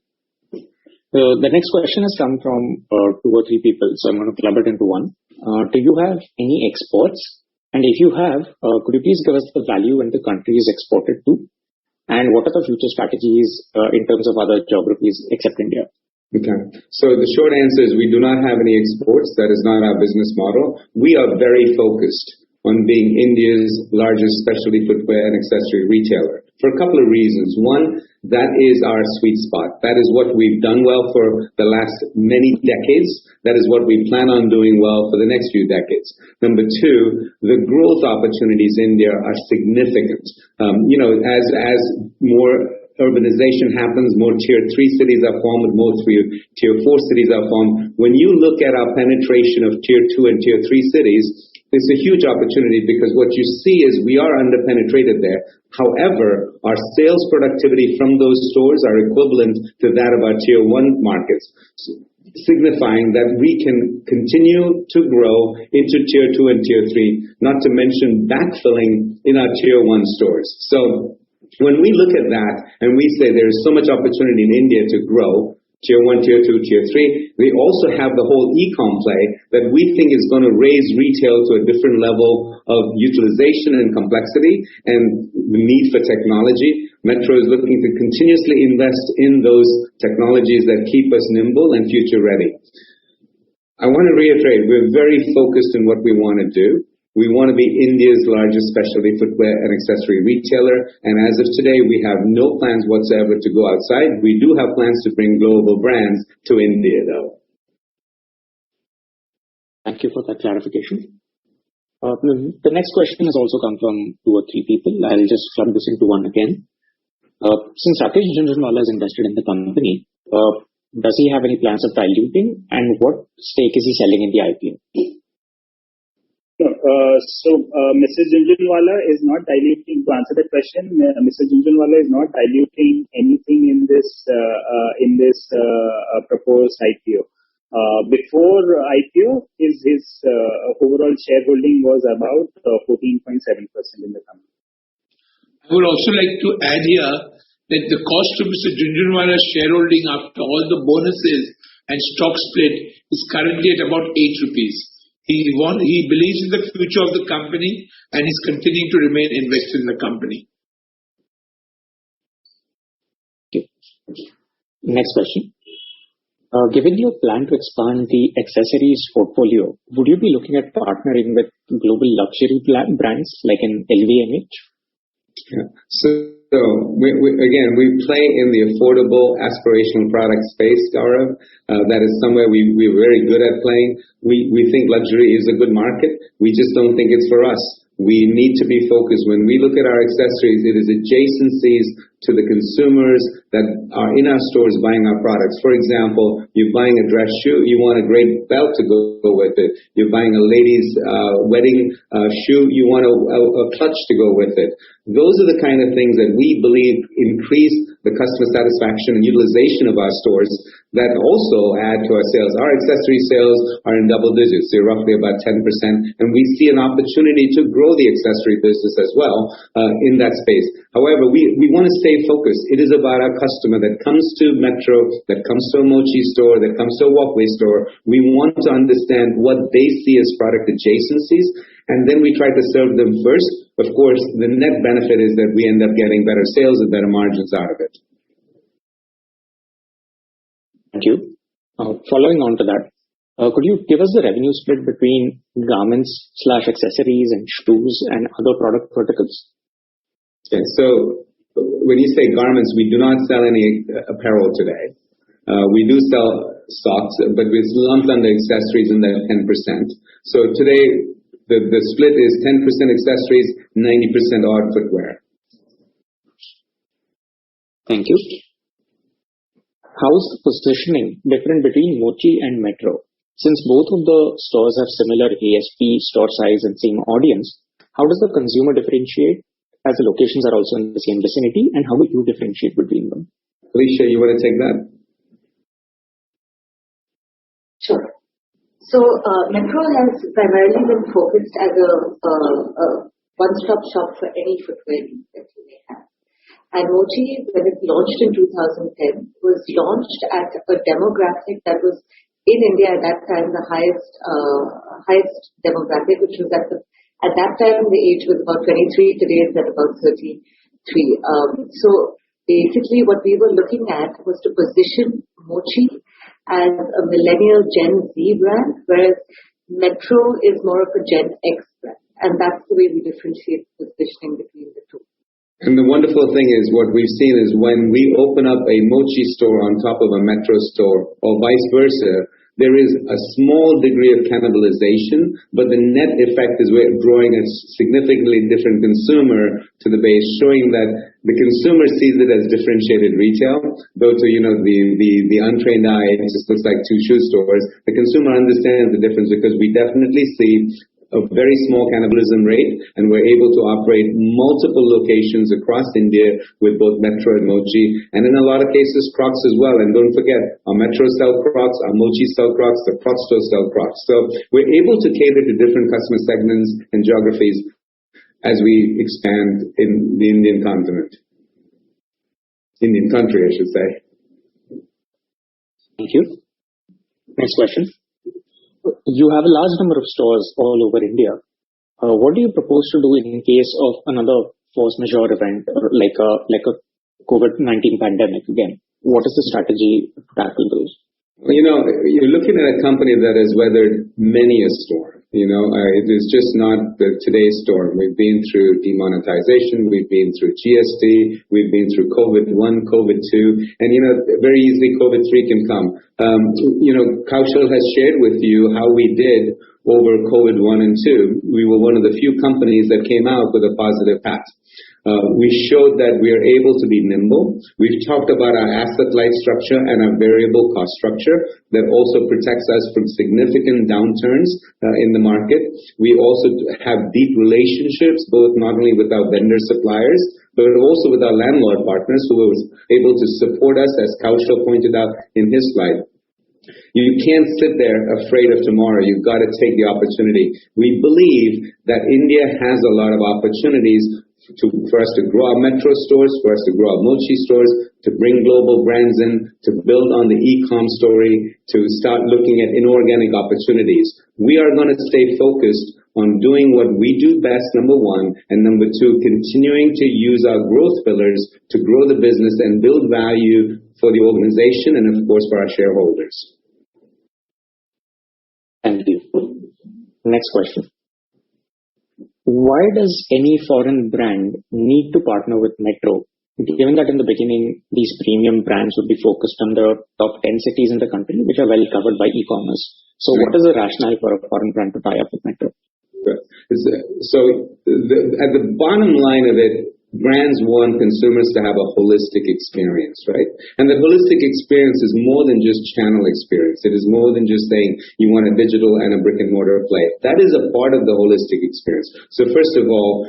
The next question has come from 2 or 3 people, so I'm going to club it into one. Do you have any exports? And if you have, could you please give us the value and the countries exported to? And what are the future strategies in terms of other geographies except India? Okay. So the short answer is we do not have any exports. That is not our business model. We are very focused on being India's largest specialty footwear and accessory retailer for a couple of reasons. One, that is our sweet spot. That is what we've done well for the last many decades. That is what we plan on doing well for the next few decades. Number 2, the growth opportunities in India are significant. As more urbanization happens, more tier 3 cities are formed, more tier 4 cities are formed. When you look at our penetration of tier 2 and tier 3 cities, it's a huge opportunity because what you see is we are underpenetrated there. However, our sales productivity from those stores are equivalent to that of our tier 1 markets, signifying that we can continue to grow into tier 2 and tier 3, not to mention backfilling in our tier 1 stores. So when we look at that and we say there's so much opportunity in India to grow, tier 1, tier 2, tier 3, we also have the whole e-com play that we think is going to raise retail to a different level of utilization and complexity and the need for technology. Metro is looking to continuously invest in those technologies that keep us nimble and future ready. I want to reiterate, we're very focused on what we want to do. We want to be India's largest specialty footwear and accessory retailer. And as of today, we have no plans whatsoever to go outside. We do have plans to bring global brands to India, though. Thank you for that clarification. The next question has also come from 2 or 3 people. I'll just club this into one again. Since Rakesh Jhunjhunwala is invested in the company, does he have any plans of diluting? And what stake is he selling in the IPO? Mr. Jhunjhunwala is not diluting. To answer the question, Mr. Jhunjhunwala is not diluting anything in this proposed IPO. Before IPO, his overall shareholding was about 14.7% in the company. I would also like to add here that the cost of Mr. Jhunjhunwala's shareholding after all the bonuses and stock split is currently at about 8 rupees. He believes in the future of the company and is continuing to remain invested in the company. Okay. Next question. Given your plan to expand the accessories portfolio, would you be looking at partnering with global luxury brands like an LVMH? Yeah. So we play in the affordable aspirational product space, Gaurav. That is somewhere we're very good at playing. We think luxury is a good market. We just don't think it's for us. We need to be focused. When we look at our accessories, it is adjacencies to the consumers that are in our stores buying our products. For example, you're buying a dress shoe, you want a great belt to go with it. You're buying a lady's wedding shoe, you want a clutch to go with it. Those are the kind of things that we believe increase the customer satisfaction and utilization of our stores that also add to our sales. Our accessory sales are in double digits. They're roughly about 10%, and we see an opportunity to grow the accessory business as well in that space. However, we want to stay focused. It is about our customer that comes to Metro, that comes to a Mochi store, that comes to a Walkway store. We want to understand what they see as product adjacencies, and then we try to serve them first. Of course, the net benefit is that we end up getting better sales and better margins out of it. Thank you. Following on to that, could you give us the revenue split between garments/accessories and shoes and other product verticals? Okay, so when you say garments, we do not sell any apparel today. We do sell socks, but it's lumped under accessories in that 10%. So today, the split is 10% accessories, 90% odd footwear. Thank you. How is the positioning different between Mochi and Metro? Since both of the stores have similar ASP, store size, and same audience, how does the consumer differentiate as the locations are also in the same vicinity, and how do you differentiate between them? Alicia, you want to take that? Sure. So Metro has primarily been focused as a one-stop shop for any footwear needs that you may have. And Mochi, when it launched in 2010, was launched at a demographic that was in India at that time the highest demographic, which was at that time the age was about 23. Today it's at about 33. So basically, what we were looking at was to position Mochi as a millennial Gen Z brand, whereas Metro is more of a Gen X brand, and that's the way we differentiate the positioning between the two. And the wonderful thing is what we've seen is when we open up a Mochi store on top of a Metro store or vice versa, there is a small degree of cannibalization, but the net effect is we're drawing a significantly different consumer to the base, showing that the consumer sees it as differentiated retail, though to, the untrained eye, it just looks like two shoe stores. The consumer understands the difference because we definitely see a very small cannibalism rate, and we're able to operate multiple locations across India with both Metro and Mochi, and in a lot of cases, Crocs as well. And don't forget, our Metro sell Crocs, our Mochi sell Crocs, the Crocs store sell Crocs. So we're able to cater to different customer segments and geographies as we expand in the Indian continent. Indian country, I should say. Thank you. Next question. You have a large number of stores all over India. What do you propose to do in case of another force majeure event, like a COVID-19 pandemic again? What is the strategy to tackle those? Well, you're looking at a company that has weathered many a storm. It is just not today's storm. We've been through demonetization, we've been through GST, we've been through COVID-1, COVID-2, and very easily COVID-3 can come. Kaushal has shared with you how we did over COVID-1 and 2. We were one of the few companies that came out with a positive path. We showed that we are able to be nimble. We've talked about our asset-light structure and our variable cost structure that also protects us from significant downturns in the market. We also have deep relationships, both not only with our vendor suppliers, but also with our landlord partners who were able to support us, as Kaushal pointed out in his slide. You can't sit there afraid of tomorrow. You've got to take the opportunity. We believe that India has a lot of opportunities for us to grow our Metro stores, for us to grow our Mochi stores, to bring global brands in, to build on the e-com story, to start looking at inorganic opportunities. We are going to stay focused on doing what we do best, number one, and number two, continuing to use our growth pillars to grow the business and build value for the organization and, of course, for our shareholders. Thank you. Next question. Why does any foreign brand need to partner with Metro, given that in the beginning, these premium brands would be focused on the top 10 cities in the country, which are well covered by e-commerce? So what is the rationale for a foreign brand to tie up with Metro? So at the bottom line of it, brands want consumers to have a holistic experience, right? And the holistic experience is more than just channel experience. It is more than just saying you want a digital and a brick and mortar play. That is a part of the holistic experience. So first of all,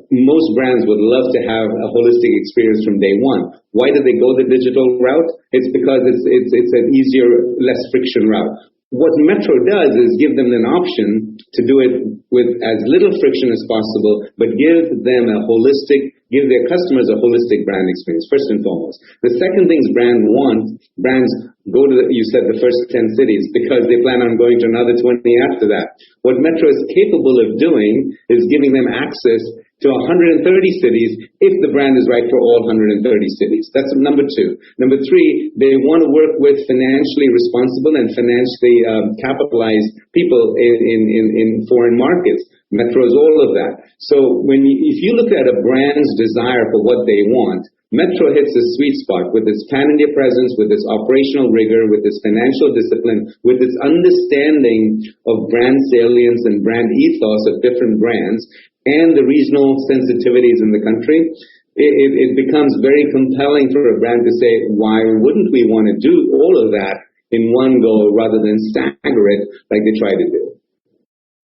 most brands would love to have a holistic experience from day one. Why do they go the digital route? It's because it's an easier, less friction route. What Metro does is give them an option to do it with as little friction as possible, but give their customers a holistic brand experience, first and foremost. The second thing brands go to, you said the first 10 cities because they plan on going to another 20 after that. What Metro is capable of doing is giving them access to 130 cities if the brand is right for all 130 cities. That's number two. Number three, they want to work with financially responsible and financially capitalized people in foreign markets. Metro is all of that. So if you look at a brand's desire for what they want, Metro hits a sweet spot with its pan-India presence, with its operational rigor, with its financial discipline, with its understanding of brand salience and brand ethos of different brands, and the regional sensitivities in the country. It becomes very compelling for a brand to say, why wouldn't we want to do all of that in one go rather than stagger it like they try to do?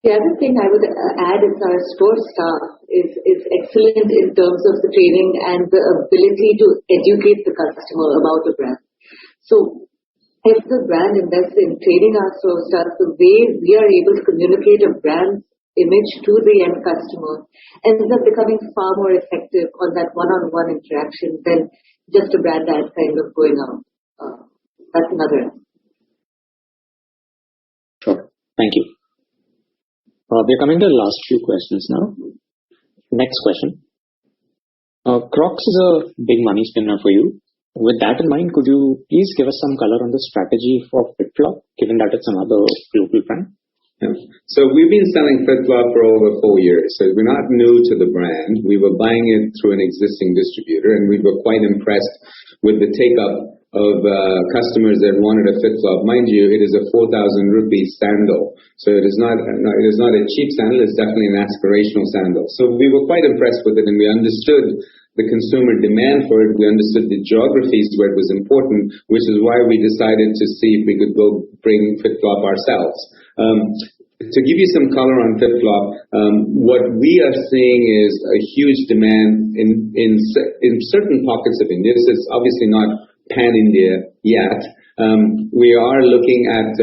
The other thing I would add is our store staff is excellent in terms of the training and the ability to educate the customer about the brand. So if the brand invests in training our store staff, the way we are able to communicate a brand's image to the end customer ends up becoming far more effective on that one-on-one interaction than just a brand ad kind of going out. That's another. Sure. Thank you. We're coming to the last few questions now. Next question. Crocs is a big money spinner for you. With that in mind, could you please give us some color on the strategy for FitFlop, given that it's another global brand? Yeah. So we've been selling FitFlop for over 4 years. So we're not new to the brand. We were buying it through an existing distributor, and we were quite impressed with the take-up of customers that wanted a FitFlop. Mind you, it is a 4,000 rupee sandal. So it is not a cheap sandal. It's definitely an aspirational sandal. So we were quite impressed with it, and we understood the consumer demand for it. We understood the geographies where it was important, which is why we decided to see if we could go bring FitFlop ourselves. To give you some color on FitFlop, what we are seeing is a huge demand in certain pockets of India. This is obviously not pan-India yet. We are looking at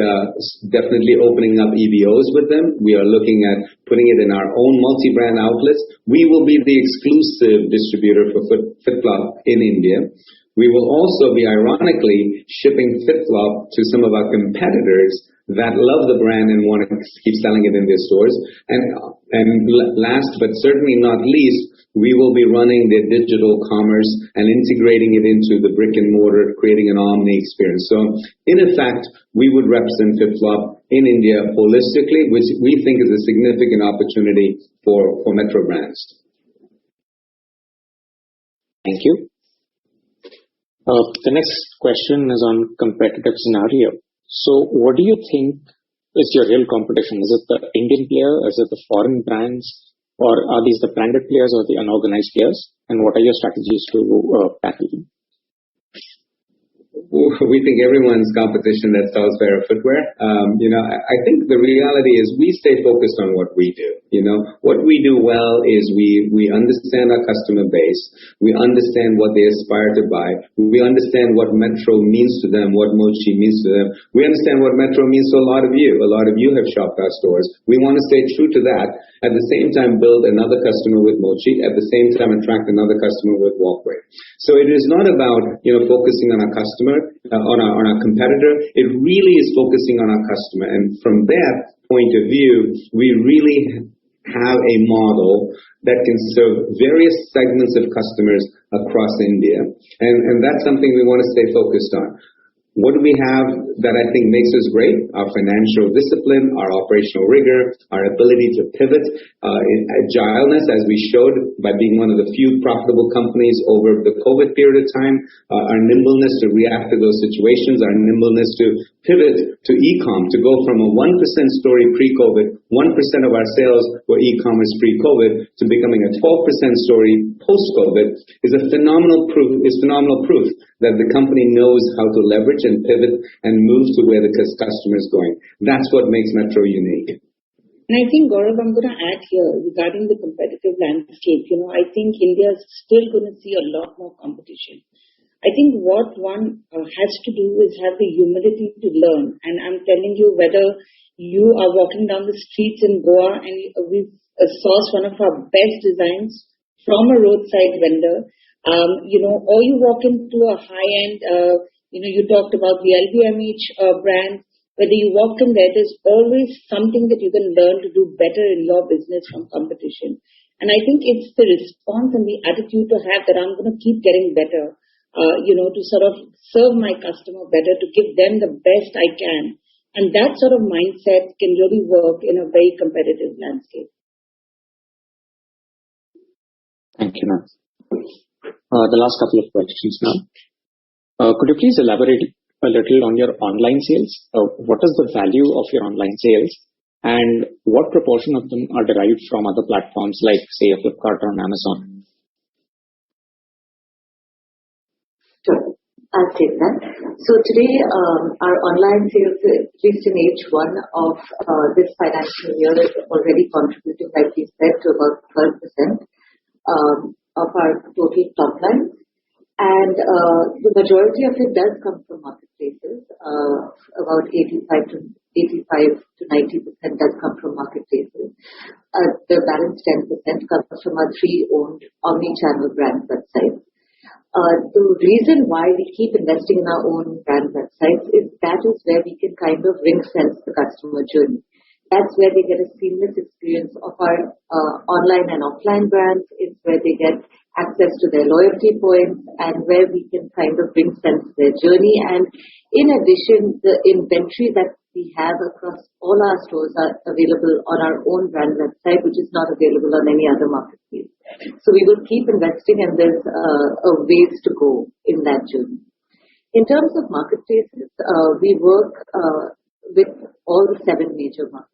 definitely opening up EBOs with them. We are looking at putting it in our own multi-brand outlets. We will be the exclusive distributor for FitFlop in India. We will also be, ironically, shipping FitFlop to some of our competitors that love the brand and want to keep selling it in their stores. And last but certainly not least, we will be running their digital commerce and integrating it into the brick and mortar, creating an omni experience. So in effect, we would represent FitFlop in India holistically, which we think is a significant opportunity for Metro Brands. Thank you. The next question is on competitive scenario. So what do you think is your real competition? Is it the Indian player? Is it the foreign brands? Or are these the branded players or the unorganized players? And what are your strategies to tackle them? we think everyone's competition that sells pair of footwear. I think the reality is we stay focused on what we do. What we do well is we understand our customer base. We understand what they aspire to buy. We understand what Metro means to them, what Mochi means to them. We understand what Metro means to a lot of you. A lot of you have shopped our stores. We want to stay true to that. At the same time, build another customer with Mochi. At the same time, attract another customer with Walkway. So it is not about focusing on our customer, on our competitor. It really is focusing on our customer. And from that point of view, we really have a model that can serve various segments of customers across India. And that's something we want to stay focused on. What do we have that I think makes us great? Our financial discipline, our operational rigor, our ability to pivot, agileness, as we showed by being one of the few profitable companies over the COVID period of time, our nimbleness to react to those situations, our nimbleness to pivot to e-com, to go from a 1% story pre-COVID, 1% of our sales were e-commerce pre-COVID, to becoming a 12% story post-COVID is phenomenal proof that the company knows how to leverage and pivot and move to where the customer is going. That's what makes Metro unique. And I think, Gaurav, I'm going to add here regarding the competitive landscape. I think India is still going to see a lot more competition. I think what one has to do is have the humility to learn. And I'm telling you, whether you are walking down the streets in Goa and we've sourced one of our best designs from a roadside vendor, or you walk into a high-end, you talked about the LVMH brand, whether you walk in there, there's always something that you can learn to do better in your business from competition. And I think it's the response and the attitude to have that I'm going to keep getting better, to sort of serve my customer better, to give them the best I can. And that sort of mindset can really work in a very competitive landscape. Thank you, ma'am. The last couple of questions now. Could you please elaborate a little on your online sales? What is the value of your online sales, and what proportion of them are derived from other platforms like, say, Flipkart or Amazon? Sure, I'll take that. So today, our online sales, at least in H1 of this financial year, is already contributing, like you said, to about 12% of our total top line. And the majority of it does come from marketplaces. About 85 to 90% does come from marketplaces. The balance 10% comes from our 3 owned omni-channel brand websites. The reason why we keep investing in our own brand websites is that is where we can kind of ring-fence the customer journey. That's where they get a seamless experience of our online and offline brands. It's where they get access to their loyalty points and where we can kind of bring sense to their journey. And in addition, the inventory that we have across all our stores are available on our own brand website, which is not available on any other marketplace. So we will keep investing, and there's a ways to go in that journey. In terms of marketplaces, we work with all the 7 major marketplaces.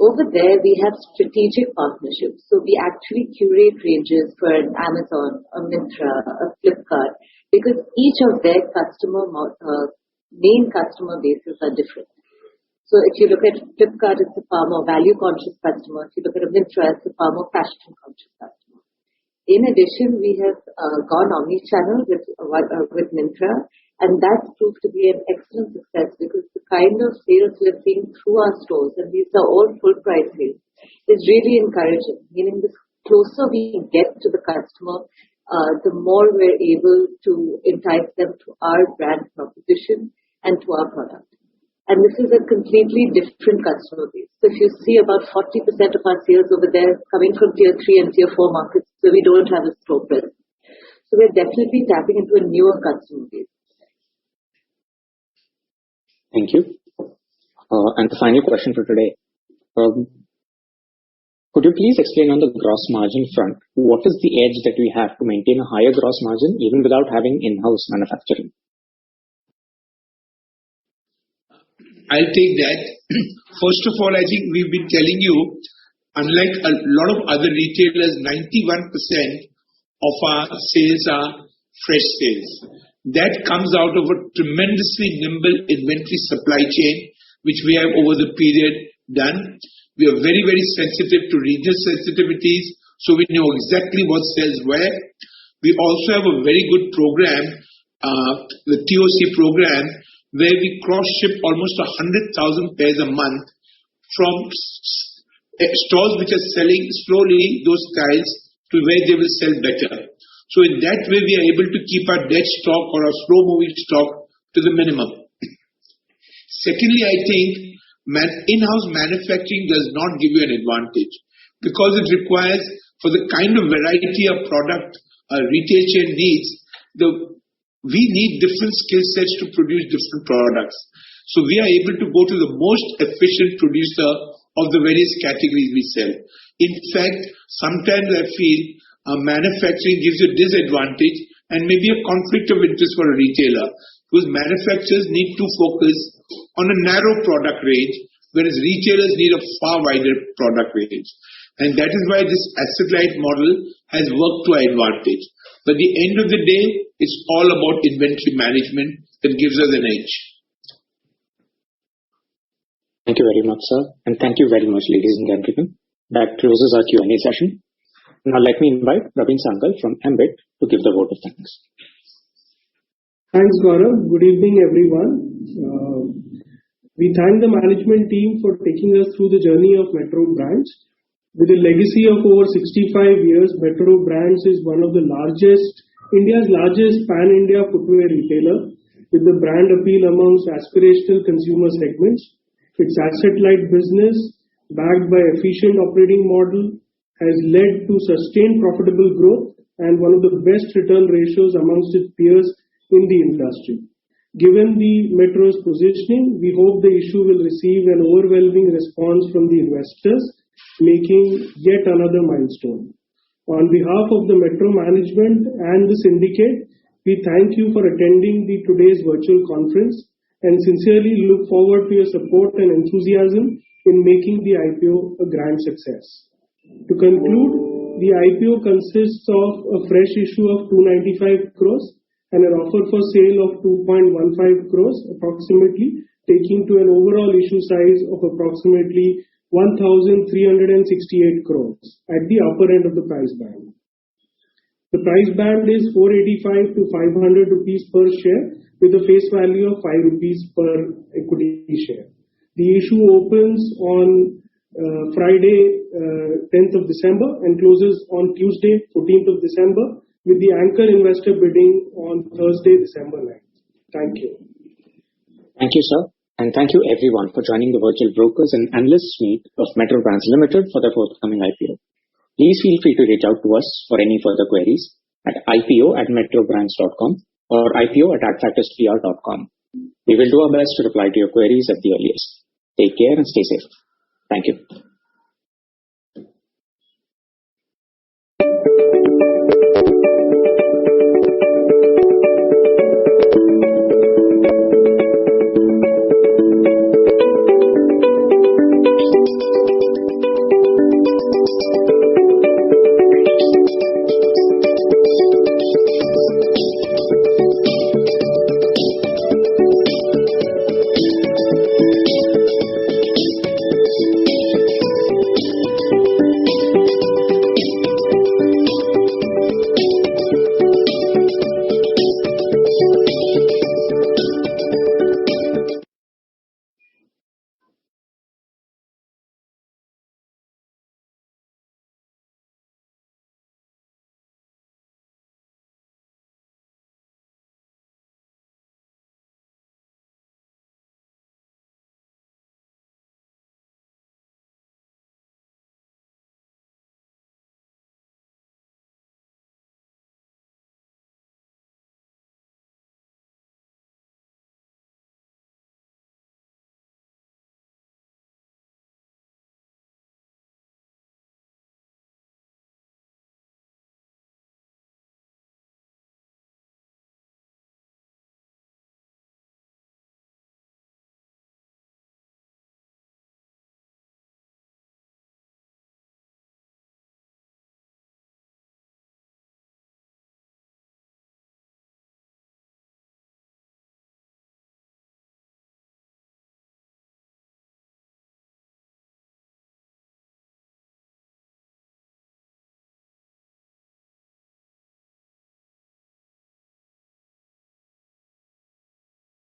Over there, we have strategic partnerships. So we actually curate ranges for an Amazon, a Myntra, a Flipkart, because each of their main customer bases are different. So if you look at Flipkart, it's a far more value-conscious customer. If you look at a Myntra, it's a far more fashion-conscious customer. In addition, we have gone omni-channel with Myntra, and that's proved to be an excellent success because the kind of sales we're seeing through our stores, and these are all full price sales, is really encouraging. Meaning the closer we get to the customer, the more we're able to entice them to our brand proposition and to our product. And this is a completely different customer base. So if you see about 40% of our sales over there coming from tier 3 and tier 4 markets where we don't have a store presence. So we're definitely tapping into a newer customer base. Thank you. And the final question for today. Could you please explain on the gross margin front, what is the edge that we have to maintain a higher gross margin even without having in-house manufacturing? I'll take that. First of all, I think we've been telling you, unlike a lot of other retailers, 91% of our sales are fresh sales. That comes out of a tremendously nimble inventory supply chain, which we have over the period done. We are very, very sensitive to regional sensitivities, so we know exactly what sells where. We also have a very good program, the TOC program, where we cross-ship almost 100,000 pairs a month from stores which are selling slowly those styles to where they will sell better. So in that way, we are able to keep our dead stock or our slow-moving stock to the minimum. Secondly, I think in-house manufacturing does not give you an advantage because it requires, for the kind of variety of product a retail chain needs, we need different skill sets to produce different products. So we are able to go to the most efficient producer of the various categories we sell. In fact, sometimes I feel manufacturing gives you a disadvantage and maybe a conflict of interest for a retailer, because manufacturers need to focus on a narrow product range, whereas retailers need a far wider product range. And that is why this asset-light model has worked to our advantage. But at the end of the day, it's all about inventory management that gives us an edge. Thank you very much, sir. And thank you very much, ladies and gentlemen. That closes our Q&A session. Now let me invite Praveen Sankal from Ambit to give the vote of thanks. Thanks, Gaurav. Good evening, everyone. We thank the management team for taking us through the journey of Metro Brands. With a legacy of over 65 years, Metro Brands is one of India's largest pan-India footwear retailer, with the brand appeal amongst aspirational consumer segments. Its asset-light business, backed by efficient operating model, has led to sustained profitable growth and one of the best return ratios amongst its peers in the industry. Given the Metro's positioning, we hope the issue will receive an overwhelming response from the investors, making yet another milestone. On behalf of the Metro management and the syndicate, we thank you for attending today's virtual conference and sincerely look forward to your support and enthusiasm in making the IPO a grand success. To conclude, the IPO consists of a fresh issue of 295 crores and an offer for sale of 2.15 crores approximately, taking to an overall issue size of approximately 1,368 crores at the upper end of the price band. The price band is 485 to 500 rupees per share with a face value of 5 rupees per equity share. The issue opens on Friday, 10th of December and closes on Tuesday, 14th of December, with the anchor investor bidding on Thursday, December 9th. Thank you. Thank you, sir. And thank you everyone for joining the virtual brokers and analysts meet of Metro Brands Limited for their forthcoming IPO. Please feel free to reach out to us for any further queries at ipo@metrobrands.com or ipo@adfactorspr.com. We will do our best to reply to your queries at the earliest. Take care and stay safe. Thank you.